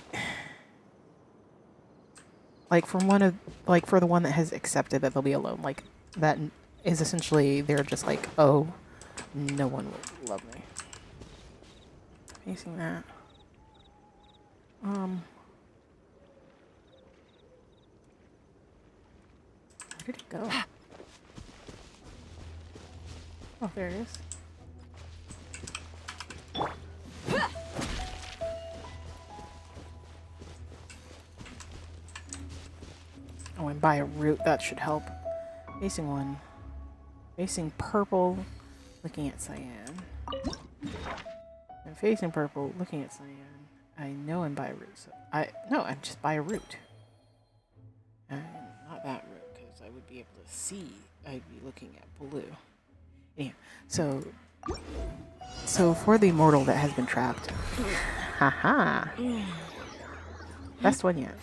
from for the one that has accepted that they'll be alone, like, that is essentially, they're just like, oh, no one will love me. Facing that. Where did it go? Oh, there it is. Oh, and buy a root, that should help. Facing one. Facing purple, looking at cyan. I'm facing purple, looking at cyan. I know I'm by a root, so I'm just by a root. Not that root, because I would be able to see. I'd be looking at blue. Yeah, so for the immortal that has been trapped, haha, best one yet.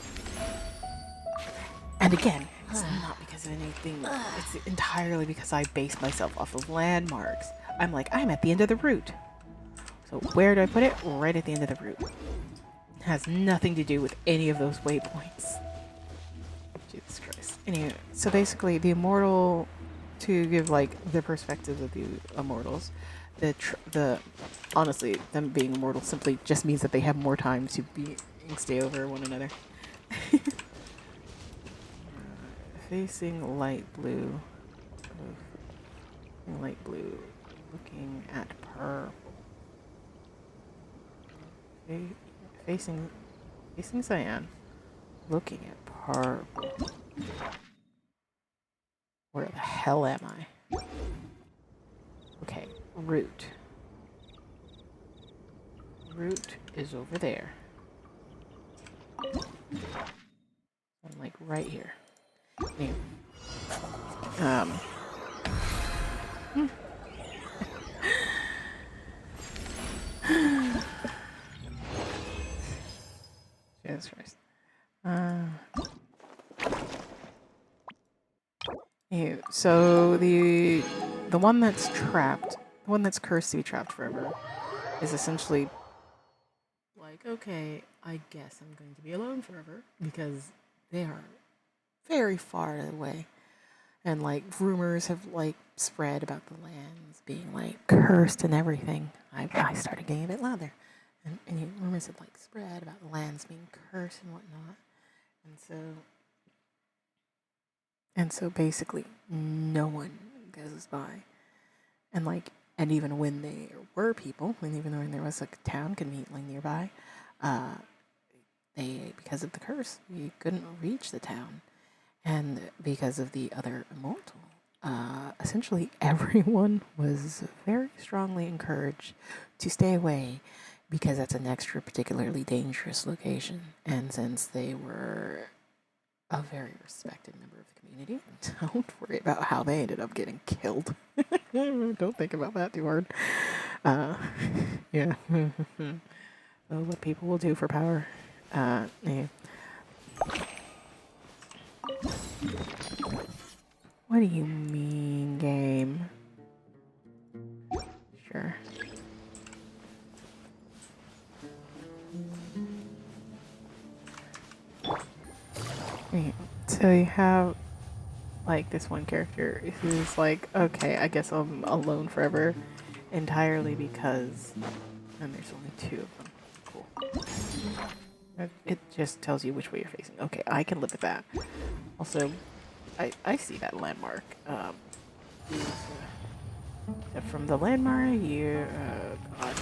And again, it's not because of anything, it's entirely because I base myself off of landmarks. I'm like, I'm at the end of the route. So where do I put it? Right at the end of the route. It has nothing to do with any of those waypoints. Jesus Christ. Anyway, so basically the immortal, to give like the perspective of the immortals, honestly, them being immortal simply just means that they have more time to stay over one another. Facing light blue. Light blue. Looking at purple. Facing cyan. Looking at purple. Where the hell am I? Okay, root. Root is over there. I'm like right here. Anyway. Um, Jesus Christ. So the one that's trapped, the one that's cursed to be trapped forever, is essentially like, okay, I guess I'm going to be alone forever because they are very far away, and like rumors have like spread about the lands being like cursed and everything. I started getting a bit louder, and rumors have like spread about the lands being cursed and whatnot, and so basically no one goes by, and even when there were people, and even when there was like a town conveniently nearby, they, because of the curse, you couldn't reach the town. And because of the other immortal, essentially everyone was very strongly encouraged to stay away because that's an extra particularly dangerous location. And since they were a very respected member of the community, don't worry about how they ended up getting killed. Don't think about that too hard. Yeah. What people will do for power. Yeah. What do you mean, game? Sure. Okay, so you have like this one character who's like, okay, I guess I'm alone forever, entirely because, and there's only two of them. Cool. It just tells you which way you're facing. Okay, I can live with that. Also, I see that landmark. Except from the landmark, you, God.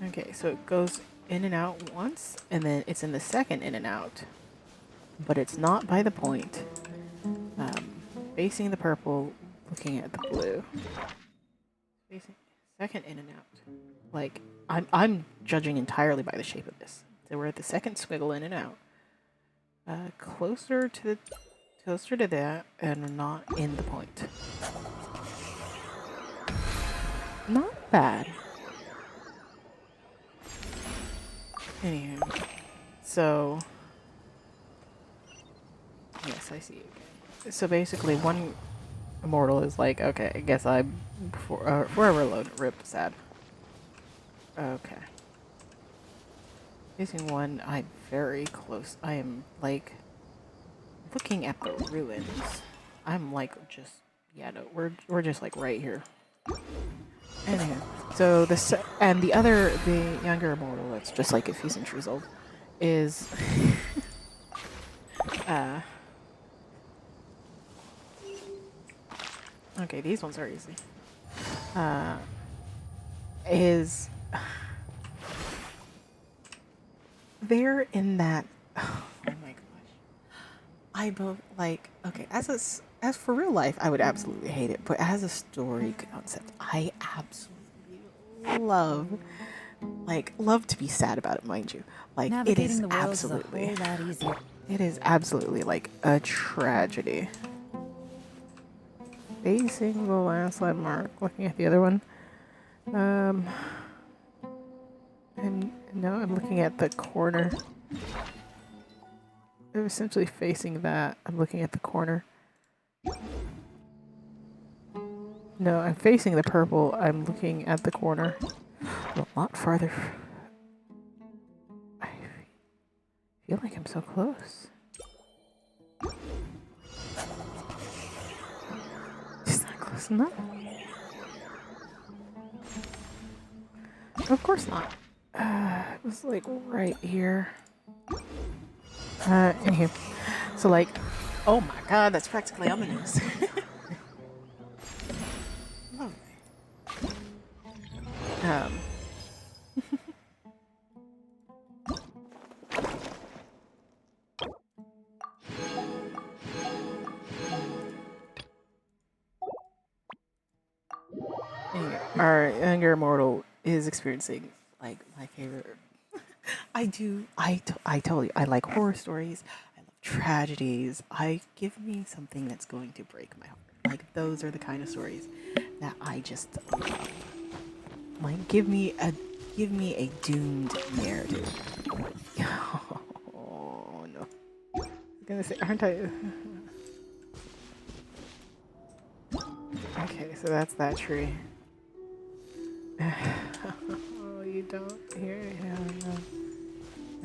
Okay, so it goes in and out once, and then it's in the second in and out, but it's not by the point. Facing the purple, looking at the blue. Facing second in and out. Like I'm judging entirely by the shape of this. So we're at the second squiggle in and out. Closer to that, and not in the point. Not bad. Anywho, so yes, I see you. So basically, one immortal is like, okay, I guess I'm forever alone. Rip, sad. Okay. Facing one, I'm very close. I am like looking at the ruins. I'm like just, yeah, no, we're just like right here. Anyway, so the younger immortal that's just like a few centuries old is okay, these ones are easy. Is they're in that, oh my gosh, I both like, okay, as for real life I would absolutely hate it, but as a story concept I absolutely love to be sad about it, mind you. Like it Navigating is the world is a absolutely whole lot easier. it is absolutely like a tragedy. Facing the last landmark, looking at the other one. And now I'm looking at the corner. I'm essentially facing that. I'm looking at the corner. No, I'm facing the purple. I'm looking at the corner. A lot farther. I feel like I'm so close. Is that close enough? Of course not. It was like right here. Anywho. So like, oh my god, that's practically ominous. Lovely. Anyway, our younger immortal is experiencing like my favorite. I do. I told you I like horror stories. I love tragedies. Give me something that's going to break my heart. Like those are the kind of stories that I just love. Like give me a doomed narrative. Oh no. I was gonna say, aren't I? Okay, so that's that tree. Oh, you don't hear him.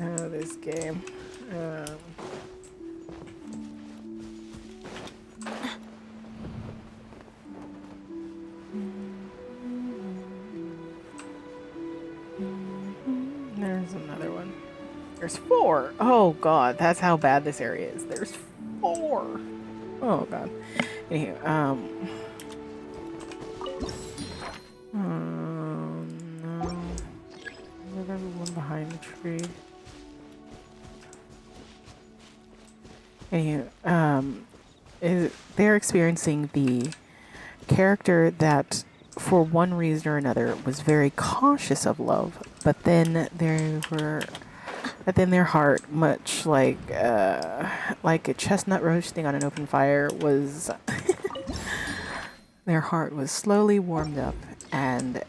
Oh, this game. There's another one. There's 4. Oh god, that's how bad this area is. There's 4. Oh god. Anywho, no. There's one behind the tree. Anywho, they're experiencing the character that, for one reason or another, was very cautious of love, but then their heart, much like a chestnut roasting on an open fire, was their heart was slowly warmed up and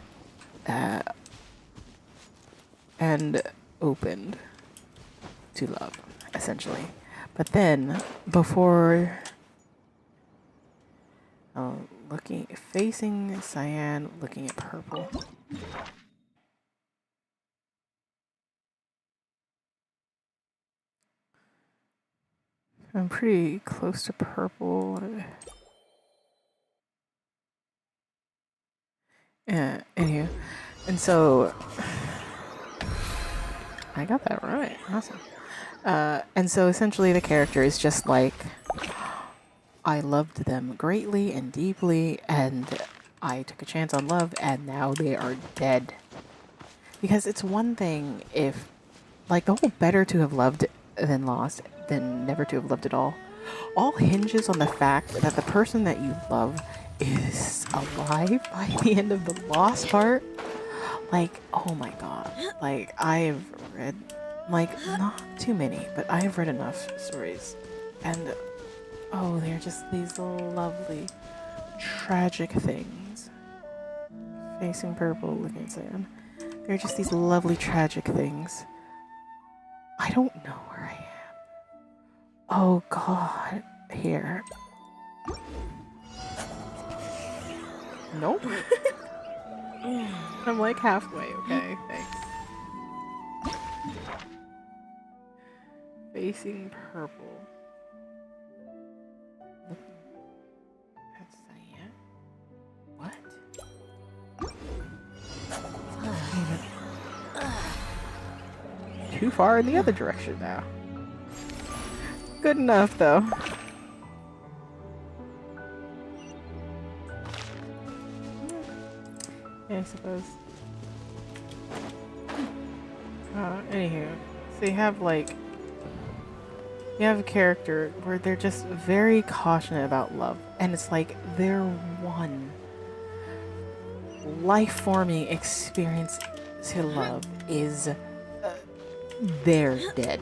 opened to love, essentially. But then, before facing cyan, looking at purple. I'm pretty close to purple. Yeah, anywho. And so, I got that right. Awesome. And so essentially the character is just like, I loved them greatly and deeply, and I took a chance on love, and now they are dead. Because it's one thing if, like, the whole better to have loved than lost than never to have loved at all hinges on the fact that the person that you love is alive by the end of the lost part. Like, oh my god. Like, I've read, like, not too many, but I've read enough stories. And, oh, they're just these lovely, tragic things. Facing purple, looking at sand. They're just these lovely, tragic things. I don't know where I am. Oh god. Here. Nope. I'm like halfway, okay, thanks. Facing purple. That's cyan. What? Too far in the other direction now. Good enough, though. Yeah, I suppose. Anywho. So you have a character where they're just very cautious about love. And it's like their one life-forming experience to love is they're dead.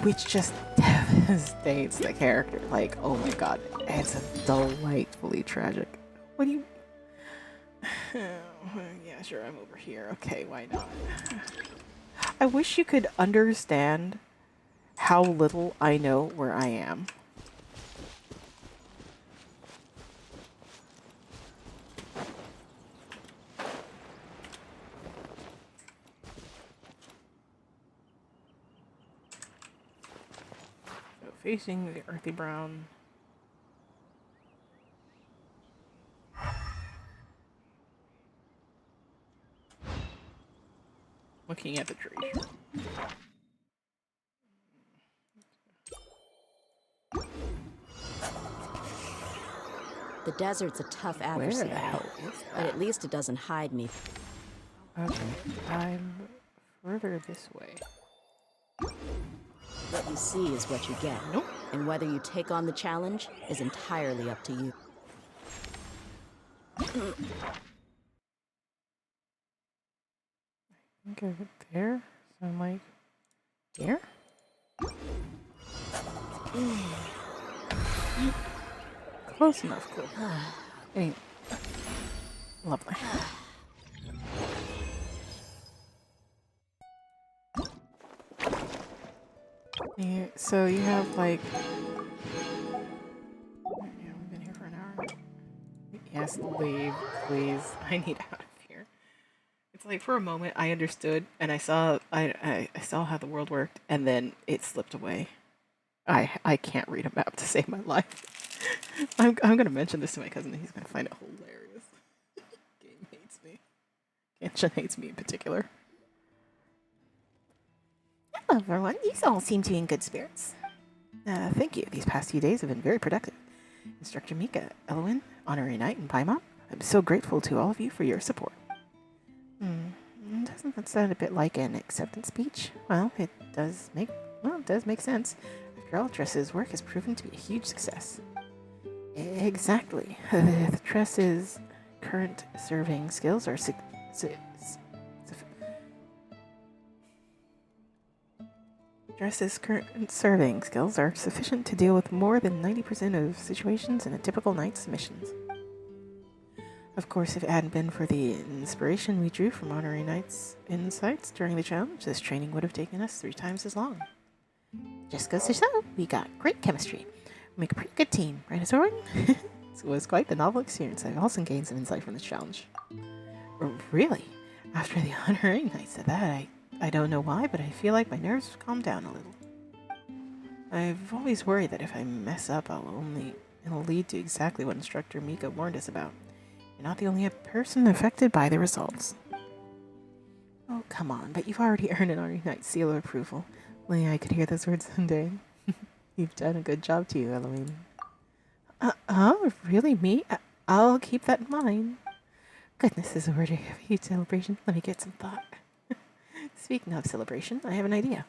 Which just devastates the character. Like, oh my god, it's delightfully tragic. What do you... Yeah, sure, I'm over here. Okay, why not? I wish you could understand how little I know where I am. So facing the earthy brown. Looking at the tree. The desert's a tough Where adversary, the hell is but at least it doesn't hide me. Okay, I'm further this way. What you see is what you get. Nope. And whether you take on the challenge is entirely up to you. Okay, there. So I'm like, here? Close enough, cool. Anyway, lovely. So you have like, yeah, we've been here for an hour. Yes, leave, please. I need out of here. It's like for a moment I understood and I saw I saw how the world worked and then it slipped away. I can't read a map to save my life. I'm gonna mention this to my cousin and he's gonna find it hilarious. Game hates me. Genshin hates me in particular. Hello, everyone. You all seem to be in good spirits. Thank you. These past few days have been very productive. Instructor Mika, Elwyn, Honorary Knight, and Paimon, I'm so grateful to all of you for your support. Doesn't that sound a bit like an acceptance speech? Well, it does make sense. After all, Tress's work has proven to be a huge success. Exactly. The Tress's current serving skills are Dress's current serving skills are sufficient to deal with more than 90% of situations in a typical night's missions. Of course, if it hadn't been for the inspiration we drew from Honorary Knight's insights during the challenge, this training would have taken us 3 times as long. Just goes to show, we got great chemistry. We make a pretty good team, right, Azorin? It was quite the novel experience. I also gained some insight from this challenge. Really? After the Honorary Knight said that, I don't know why, but I feel like my nerves have calmed down a little. I've always worried that if I mess up, it'll lead to exactly what Instructor Mika warned us about. You're not the only person affected by the results. Oh, come on, but you've already earned an Honorary Knight seal of approval. Only I could hear those words someday. You've done a good job too, Eloine. Really, me? I'll keep that in mind. Goodness, this is a word of a huge celebration. Let me get some thought. Speaking of celebration, I have an idea.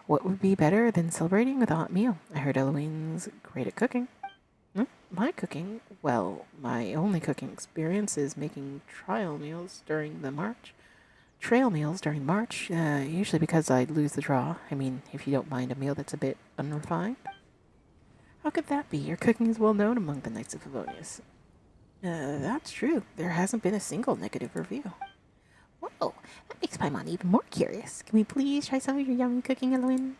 What would be better than celebrating with a hot meal? I heard Eloine's great at cooking. My cooking? Well, my only cooking experience is making trail meals during March, usually because I'd lose the draw. I mean, if you don't mind a meal that's a bit unrefined. How could that be? Your cooking is well known among the Knights of Favonius. That's true. There hasn't been a single negative review. Whoa, that makes Paimon even more curious. Can we please try some of your yummy cooking, Eloine?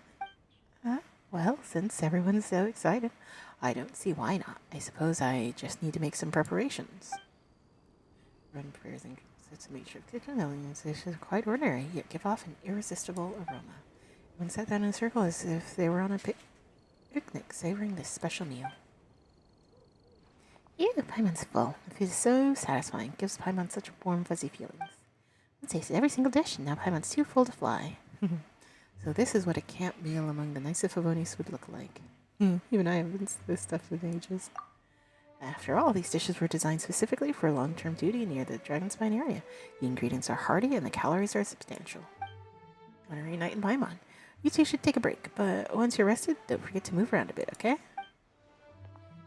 Well, since everyone's so excited, I don't see why not. I suppose I just need to make some preparations. Run prayers and sets a mixture of kitchen elements. This is quite ordinary, yet give off an irresistible aroma. Everyone sat down in a circle as if they were on a picnic, savoring this special meal. Ew, Paimon's full. The food is so satisfying. Gives Paimon such warm, fuzzy feelings. I've tasted every single dish, and now Paimon's too full to fly. So this is what a camp meal among the Knights of Favonius would look like. Even I haven't seen this stuff in ages. After all, these dishes were designed specifically for long-term duty near the Dragonspine area. The ingredients are hearty and the calories are substantial. Honorary Knight and Paimon, you two should take a break, but once you're rested, don't forget to move around a bit, okay?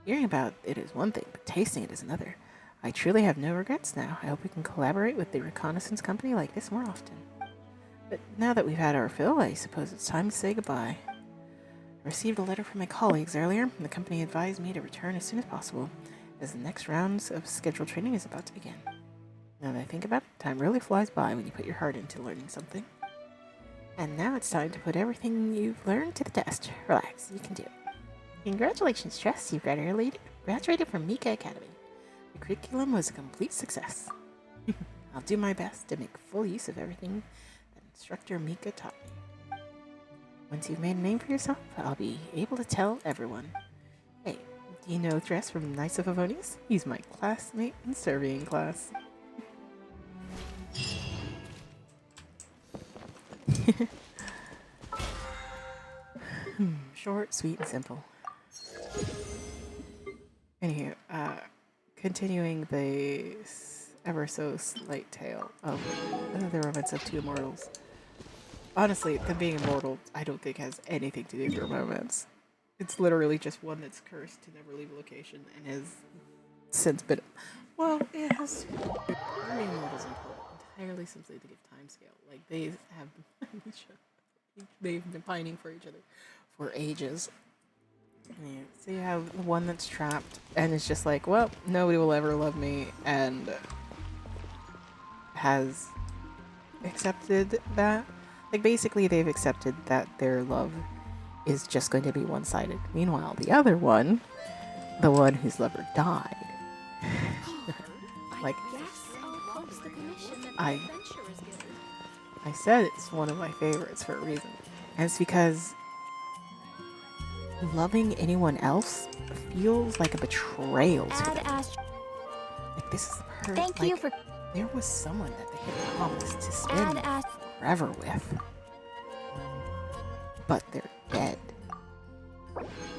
Hearing about it is one thing, but tasting it is another. I truly have no regrets now. I hope we can collaborate with the reconnaissance company like this more often. But now that we've had our fill, I suppose it's time to say goodbye. I received a letter from my colleagues earlier, and the company advised me to return as soon as possible, as the next rounds of scheduled training is about to begin. Now that I think about it, time really flies by when you put your heart into learning something. And now it's time to put everything you've learned to the test. Relax, you can do it. Congratulations, Tress. You graduated from Mika Academy. The curriculum was a complete success. I'll do my best to make full use of everything that Instructor Mika taught me. Once you've made a name for yourself, I'll be able to tell everyone. Hey, do you know Dress from Knights of Favonius? He's my classmate in surveying class. Short, sweet, and simple. Anywho, continuing the ever so slight tale of the romance of 2 immortals. Honestly, them being immortal, I don't think has anything to do with their romance. It's literally just one that's cursed to never leave a location and has since been. Well, it has. Being immortal is important entirely simply to give time scale. Like, they have. they've been pining for each other for ages. Yeah. So you have the one that's trapped and it's just like, well, nobody will ever love me, and has accepted that. Like, basically, they've accepted that their love is just going to be one-sided. Meanwhile, the other one, the one whose lover died, like, I said it's one of my favorites for a reason. And it's because loving anyone else feels like a betrayal to them. Like, this is her. Thank like, you for. there was someone that they had promised to spend forever with, but they're dead.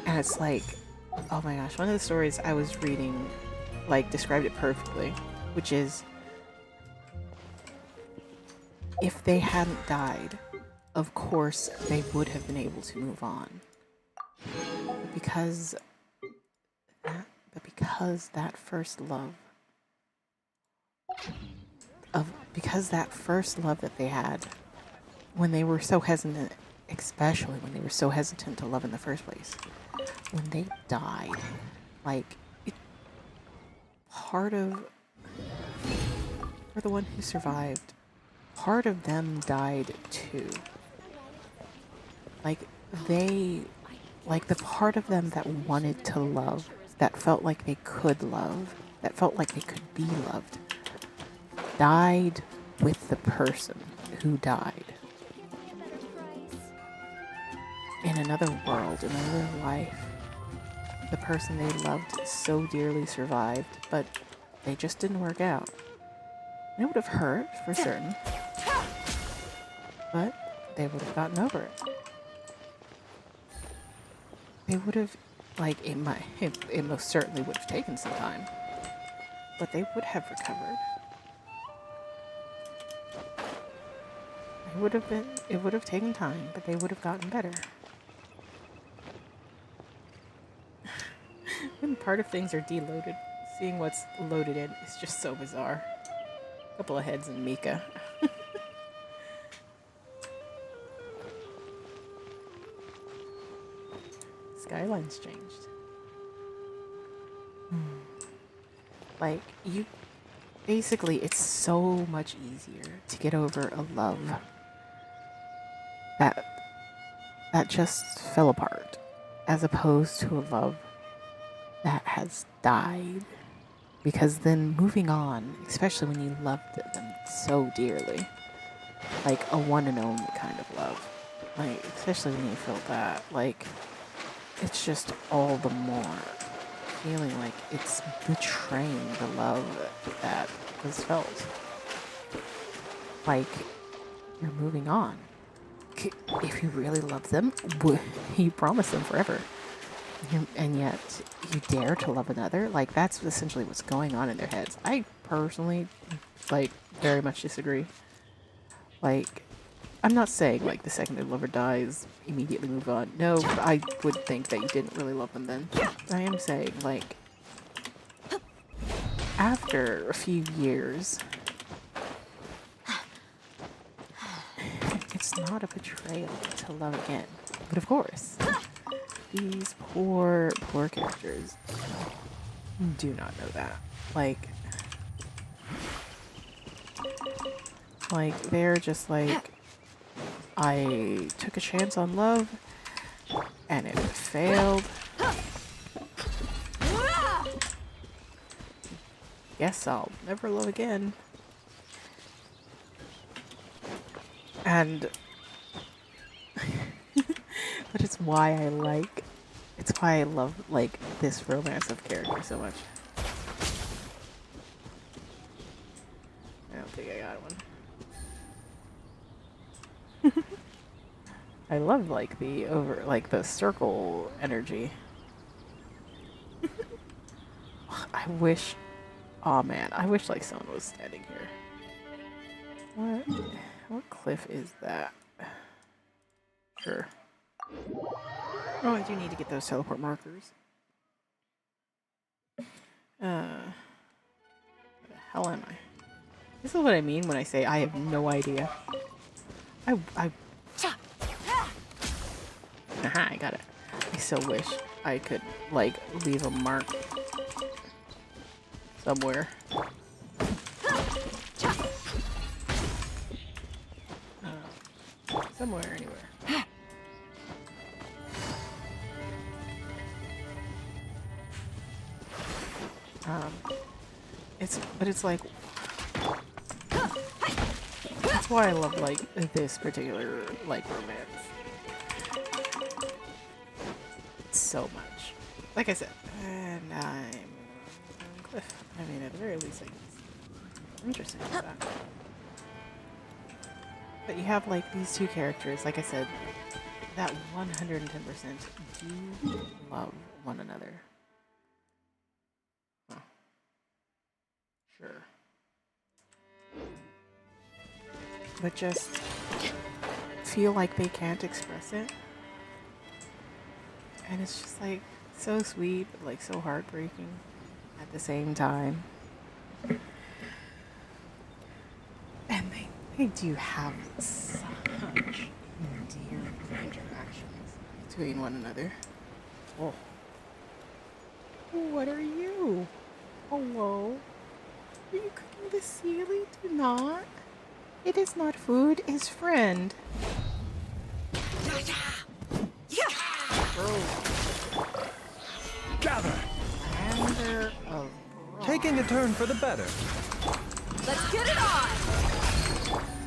And it's like, oh my gosh, one of the stories I was reading, like, described it perfectly, which is, if they hadn't died, of course they would have been able to move on. But because that first love that they had, when they were so hesitant, especially when they were so hesitant to love in the first place, when they died, like, for the one who survived, part of them died too. Like, the part of them that wanted to love, that felt like they could love, that felt like they could be loved, died with the person who died. In another world, in another life, the person they loved so dearly survived, but they just didn't work out. And it would have hurt, for certain, but they would have gotten over it. They would have, like, it most certainly would have taken some time, but they would have recovered. It would have taken time, but they would have gotten better. When part of things are deloaded, seeing what's loaded in is just so bizarre. A couple of heads in Mika. Skyline's changed. Like, basically, it's so much easier to get over a love that just fell apart, as opposed to a love that has died. Because then moving on, especially when you loved them so dearly, like a one and only kind of love, like, especially when you feel that, like, it's just all the more feeling like it's betraying the love that was felt. Like, you're moving on. If you really love them, you promise them forever. And yet, you dare to love another? Like, that's essentially what's going on in their heads. I personally, like, very much disagree. Like, I'm not saying, like, the second their lover dies, immediately move on. No, I would think that you didn't really love them then. I am saying, like, after a few years, it's not a betrayal to love again. But of course, these poor characters do not know that. Like, they're just like, I took a chance on love, and it failed. Guess I'll never love again. And but it's why I love, like, this romance of character so much. I don't think I got one. I love, like, the circle energy. I wish, oh man, I wish, like, someone was standing here. What cliff is that? Sure. Oh, I do need to get those teleport markers. Where the hell am I? This is what I mean when I say I have no idea. Haha, I got it. I so wish I could, like, leave a mark somewhere. Somewhere, anywhere. It's like, that's why I love, like, this particular, like, romance so much. Like I said, and I'm on Cliff. I mean, at the very least, like, it's interesting about that. But you have, like, these two characters, like I said, that 110% do love one another. Huh. Sure. But just feel like they can't express it. And it's just like so sweet, but like so heartbreaking at the same time. And they do have such endearing interactions between one another. Oh. What are you? Hello? Are you cooking the Sealy? Do not. It is not food, it's friend. Gather! Commander of Rock. Taking a turn for the better. Let's get it on!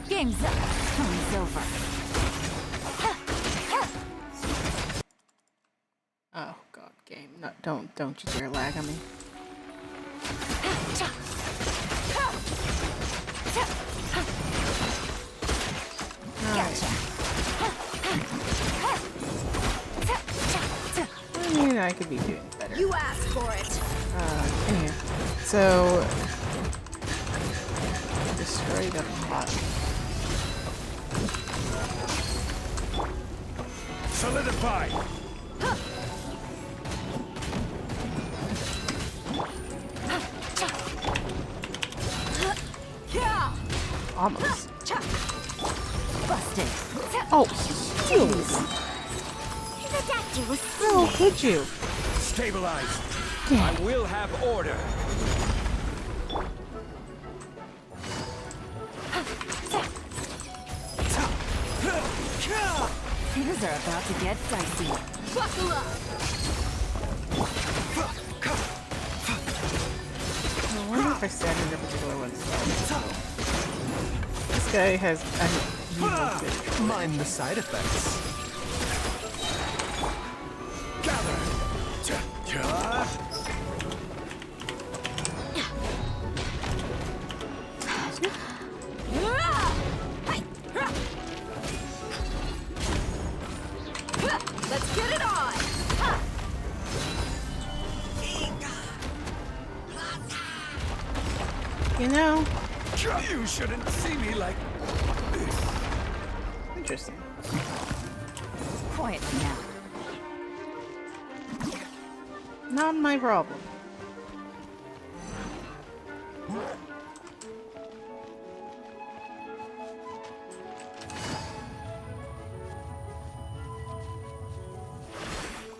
Game's up. Time's over. Oh god, game. No, don't you dare lag on me. Gotcha. I mean, I could be doing better. You asked for it. Anyway, so destroy the pot. Solidify! Yeah. Almost. Busted. Oh, jeez. That was How could you? Stabilize! I will have order! Things are about to get dicey. Buckle up. I wonder if I said in a particular one. This guy has Mind the side effects. Gather! Let's get it on. You know, You shouldn't see me like this. interesting. Quietly now. Not my problem.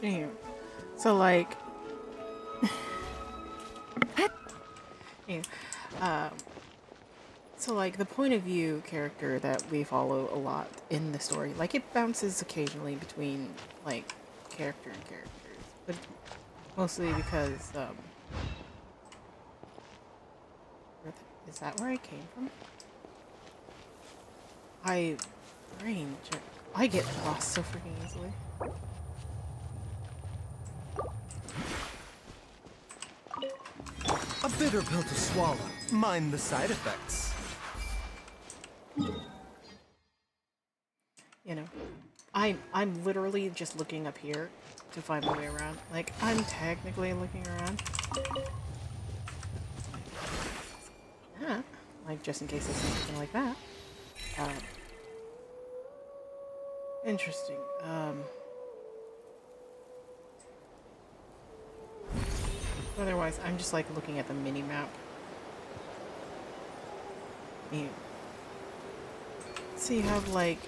Anyway, so like, anyway, so like the point of view character that we follow a lot in the story, like it bounces occasionally between like character and characters, but mostly because is that where I came from? I get lost so freaking easily. A bitter pill to swallow. Mind the side effects. You know, I'm literally just looking up here to find my way around. Like, I'm technically looking around. Yeah, like just in case I see something like that. Interesting. Otherwise, I'm just like looking at the mini map. So you have like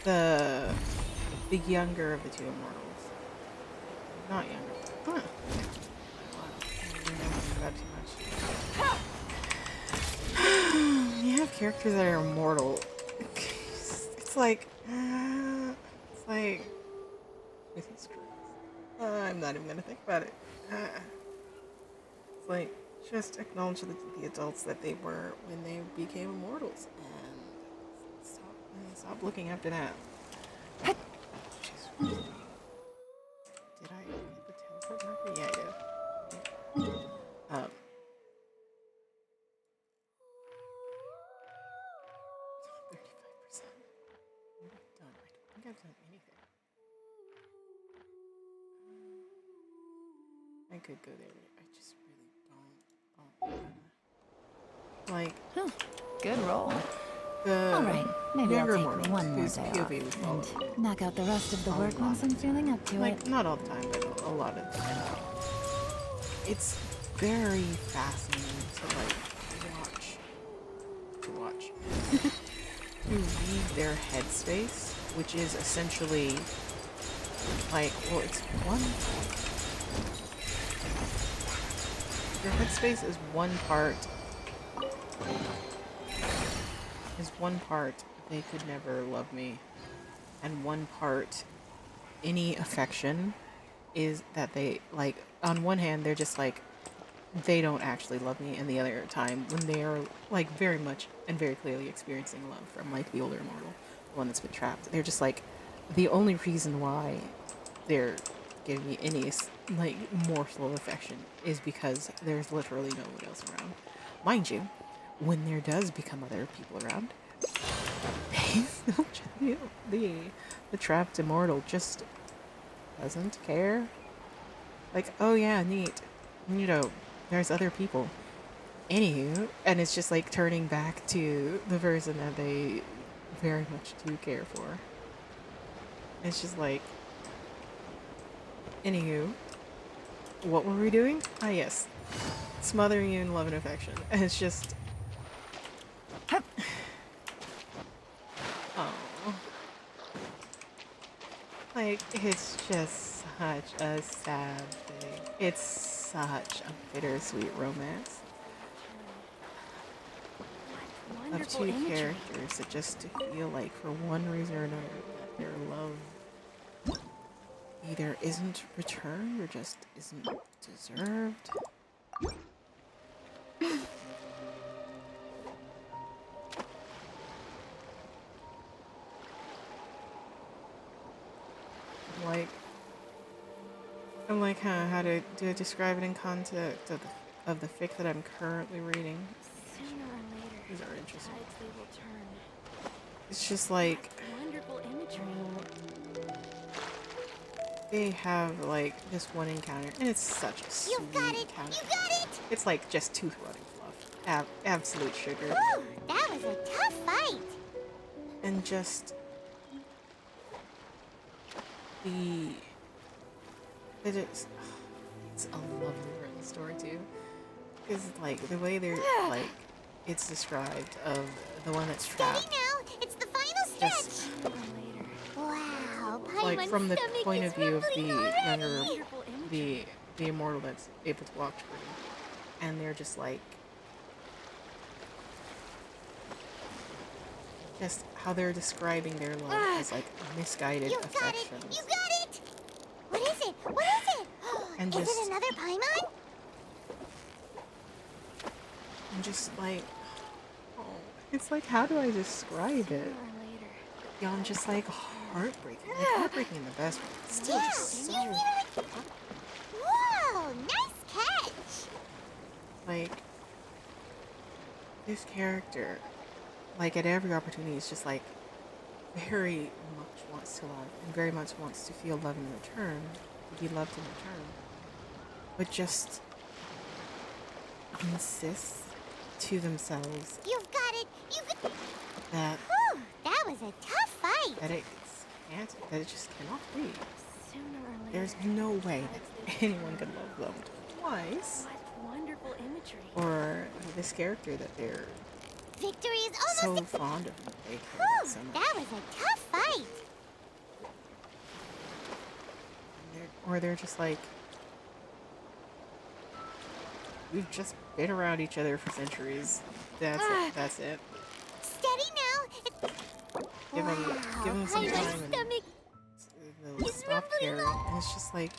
the the younger of the two immortals. Not younger. Huh. I don't know about too much. You have characters that are immortal. It's like, with his I'm not even gonna think about it. It's like, just acknowledge the adults that they were when they became immortals, and stop looking after that. Jeez. Did I get the teleport marker? Yeah, I did. 35%. What have I done? I don't think I've done anything. I could go there, but I just really don't. Like, Good roll. the All right, maybe I'll younger take immortals, one more whose day POV off we follow. and knock out the rest of the A work lot once of I'm feeling up to Like, it. not all the time, but a lot of the time. It's very fascinating to watch. You read their headspace, which is essentially like, well, it's one. Your headspace is one part. They could never love me, and one part, any affection, is that they like. On one hand, they're just like, they don't actually love me, and the other time when they are like very much and very clearly experiencing love from like the older immortal, the one that's been trapped, they're just like, the only reason why they're giving me any like morsel of affection is because there's literally no one else around. Mind you, when there does become other people around, they still the trapped immortal just doesn't care. Like, oh yeah, neat. You know, there's other people. Anywho, and it's just like turning back to the person that they very much do care for. It's just like, anywho, what were we doing? Ah, yes. Smothering you in love and affection. And it's just... Oh. Like, it's just such a sad thing. It's such a bittersweet romance of two characters that just feel like, for one reason or another, that their love either isn't returned or just isn't deserved. I'm like, how do I describe it in context of the fic that I'm currently reading? Sooner or later, These are interesting. they will turn. It's just like, Wonderful imagery. they have like this one encounter, and it's such a sweet encounter. You got it! It's like just tooth rotting fluff, absolute sugar, Whew, that was a tough fight. and just it's a lovely written story too, because like the way they're like it's described of the one that's trapped. Steady now, it's the final stretch. Just, Wow, like from the point of view of the younger, Wonderful the immortal that's able to walk free, and they're just like, just how they're describing their love as like misguided affections. You got it! What is it? What is it? And is just- it another Paimon? And just like, oh, it's like, how do I describe it? Yeah, I'm just like heartbreaking. Like heartbreaking in the best way. Still Yeah, just so you really... Whoa, nice catch! like this character, like at every opportunity, is just like very much wants to love and very much wants to feel love in return, to be loved in return, but just insists to themselves You've got it! You got... that Whew, that was a tough fight! that it can't, that it just cannot be. Sooner or later... There's no way that anyone could love them twice. What wonderful imagery. Or this character that they're Victory is so almost... fond of, and they care about so much. That was a tough fight! or they're just like, we've just been around each other for centuries. That's it. That's it. Steady now. Give them some My time and stomach they'll is stop rumbling caring. all- And it's just like,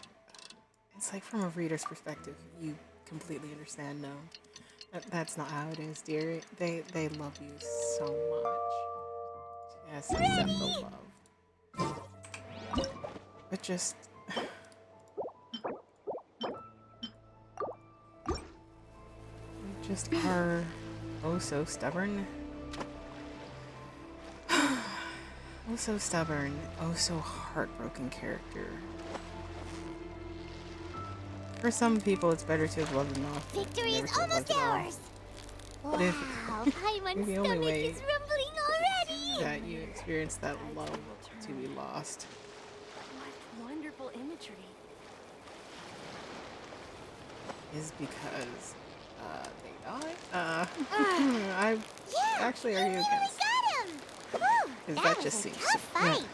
it's like from a reader's perspective, you completely understand. No, that's not how it is, dear. They love you so much. Yes, accept the love. But just you just are oh so stubborn. Oh so stubborn. Oh so heartbroken character. For some people, it's better to have loved them off. than Victory never is to have almost loved at all. ours. Wow, But if Paimon's the only stomach way is rumbling already. that you experience that love to be lost What wonderful imagery. is because they die. I Yeah, actually you are you nearly against? got him. Whew, Because that that just was a seems tough to fight.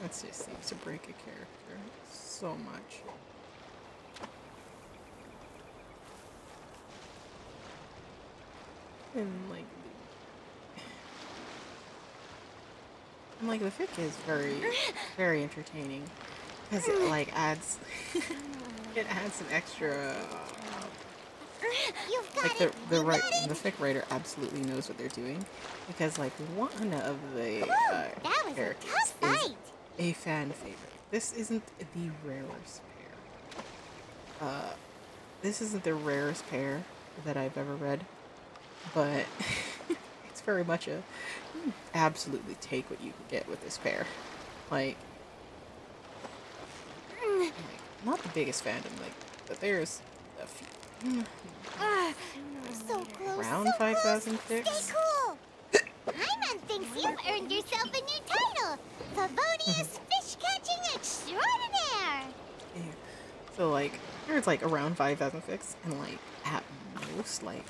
that just seems to break a character so much. And like the fic is very entertaining because it like adds it adds an extra You've got like it. the You right got it. the fic writer absolutely knows what they're doing because like one of the Whew, that was a characters tough is fight. a fan favorite. This isn't the rarest pair. This isn't the rarest pair that I've ever read, but it's very much a absolutely take what you can get with this pair. Like not the biggest fandom, like, but there's a few. So close. Around so 5,000 close. pics? Stay cool. Paimon thinks you've earned yourself a new title, Favonius Fish Catching Extraordinaire. Yeah. So like there's like around 5,000 fics and like at most like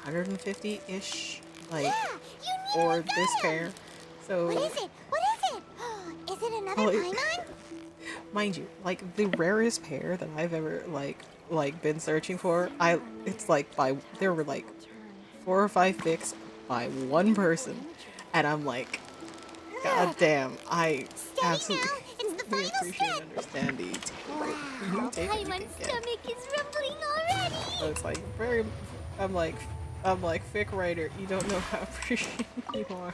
150-ish like Yeah, you or nearly got this him. pair. So What is it? What is it? Is it another Well, it- Paimon? mind you, like the rarest pair that I've ever like been searching for, it's like there were like 4 or 5 fics by one person, and I'm like, god damn, I Steady absolutely now. It's the final appreciate stretch. and understand the Wow, take what you can Paimon's get. stomach is rumbling already. So it's like I'm like fic writer, you don't know how appreciative you are.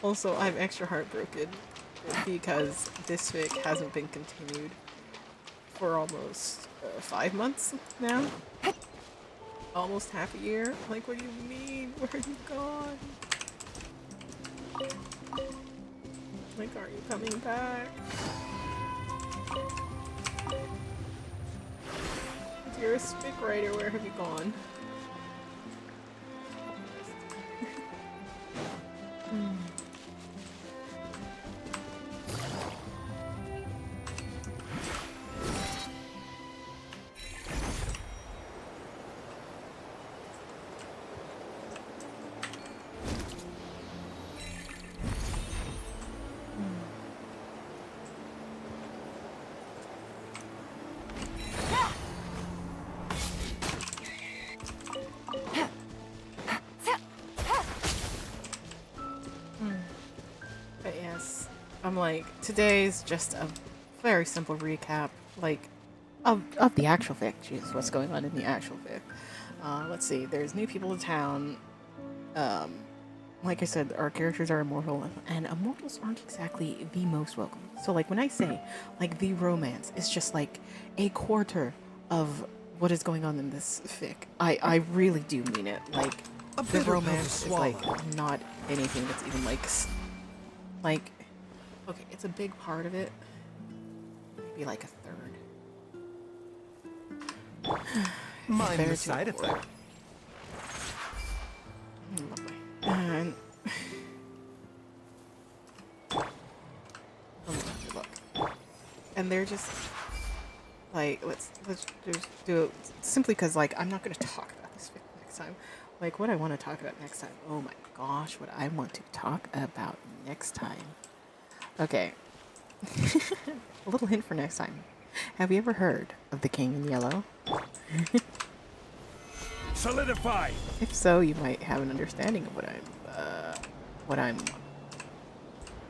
Also, I'm extra heartbroken because this fic hasn't been continued for almost 5 months now. Almost half a year. Like, what do you mean? Where are you gone? Like, aren't you coming back? Dearest fic writer, where have you gone? But yes, I'm like, today's just a very simple recap, like, of the actual fic. Jeez, what's going on in the actual fic? Let's see, there's new people in town. Like I said, our characters are immortal, and immortals aren't exactly the most welcome. So, like, when I say, like, the romance is just, like, a quarter of what is going on in this fic, I really do mean it. Like, A the bitter pill to romance is, like, swallow. not anything that's even, like, okay, it's a big part of it. Maybe, like, a third. Mind Compared the to side a quarter. effect. Lovely. And oh, look. And they're just like let's just do it simply because like I'm not going to talk about this fic next time. Like what I want to talk about next time. Oh my gosh, what I want to talk about next time. Okay. A little hint for next time. Have you ever heard of the King in Yellow? Solidify! If so, you might have an understanding of what I'm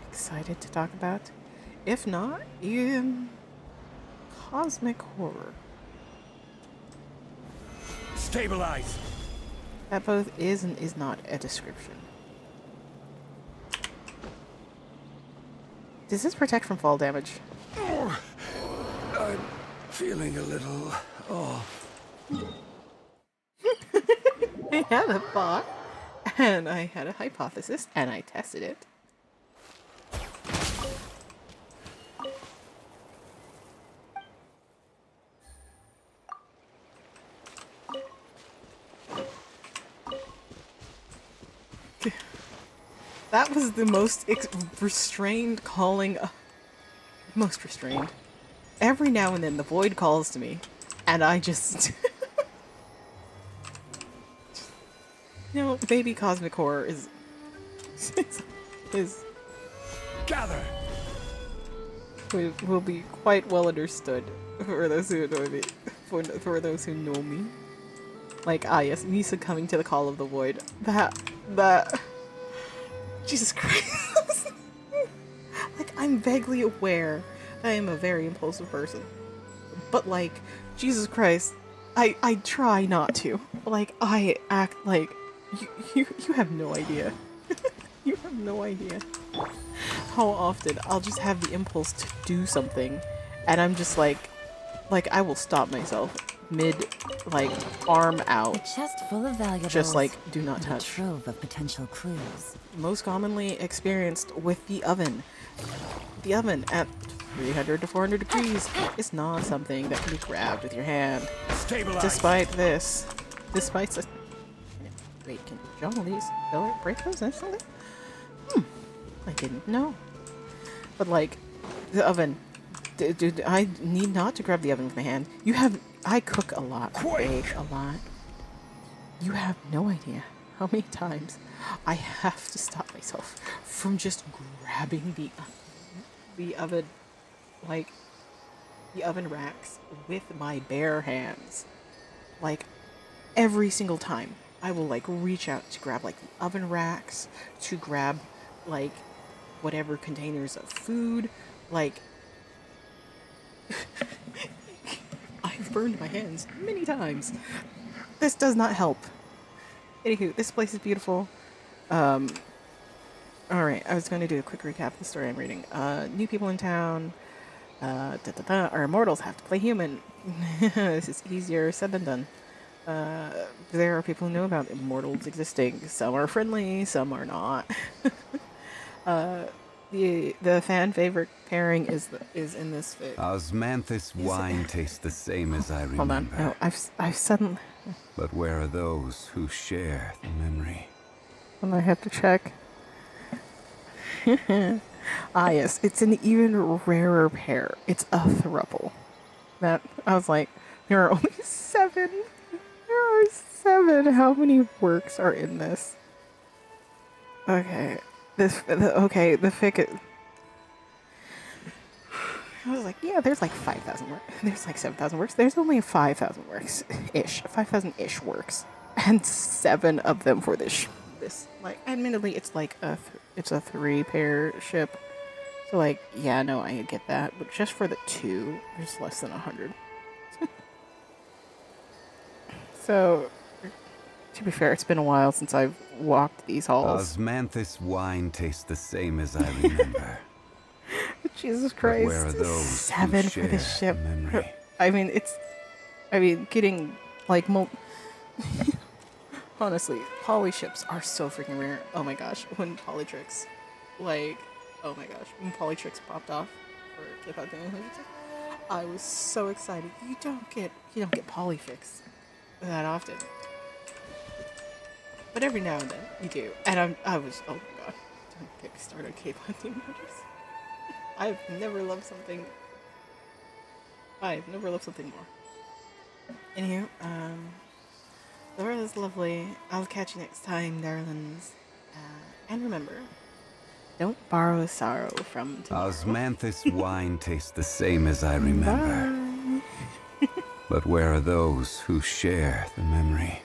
excited to talk about. If not, cosmic horror. Stabilize! That both is and is not a description. Does this protect from fall damage? Oh, I'm feeling a little off. I had a thought, and I had a hypothesis, and I tested it. That was the most restrained calling. Most restrained. Every now and then the void calls to me, and I just. You know, baby cosmic horror is. Gather! Will be quite well understood for those who know me. For those who know me. Like, yes, me succumbing to the call of the void. That. Jesus Christ. Like, I'm vaguely aware that I am a very impulsive person. But, like, Jesus Christ, I try not to. Like, I act like, you have no idea. You have no idea how often I'll just have the impulse to do something, and I'm just like I will stop myself mid, like, arm out. A chest full of valuables. Just like, do not and touch. A trove of potential clues. Most commonly experienced with the oven. The oven at 300 to 400 degrees is not something that can be grabbed with your hand. Stabilize! Despite this. Wait, can juggle these? Break those instantly? I didn't know. But, like, the oven. Dude, I need not to grab the oven with my hand. I cook a lot. I bake a lot. You have no idea how many times I have to stop myself from just grabbing the oven, like, the oven racks with my bare hands. Like, every single time I will, like, reach out to grab, like, the oven racks, to grab, like, whatever containers of food. Like, I've burned my hands many times. This does not help. Anywho, this place is beautiful. Alright, I was going to do a quick recap of the story I'm reading. New people in town. Our immortals have to play human. This is easier said than done. There are people who know about immortals existing. Some are friendly, some are not. The fan favorite pairing is in this fic. Osmanthus wine tastes the same as I remember. Hold on. No, I've suddenly. But where are those who share the memory? And I have to check. Yes, it's an even rarer pair. It's a throuple. That I was like, there are only 7. There are 7. How many works are in this? Okay, the fic. I was like, yeah, there's like 5,000 works. There's like 7,000 works. There's only 5,000 works ish, 5,000 works, and 7 of them for this. Like, admittedly, it's like it's a 3-pair ship. So, like, yeah, no, I get that, but just for the 2, there's less than 100. So, to be fair, it's been a while since I've walked these halls. Osmanthus wine tastes the same as I remember. Jesus Christ. But where are those 7 who for this share ship. the memory? I mean, getting, like, honestly, poly ships are so freaking rare. Oh my gosh, when Polytrix, like, oh my gosh, when Polytrix popped off for K-pop Demon Hunters, I was so excited. You don't get polyfix that often, but every now and then you do. And I was, oh my god, don't get me started on K-pop Demon Hunters. I've never loved something more. Anywho, the world is lovely. I'll catch you next time, darlings. And remember, Don't borrow sorrow from tomorrow. Osmanthus wine tastes the same as I remember. But where are those who share the memory?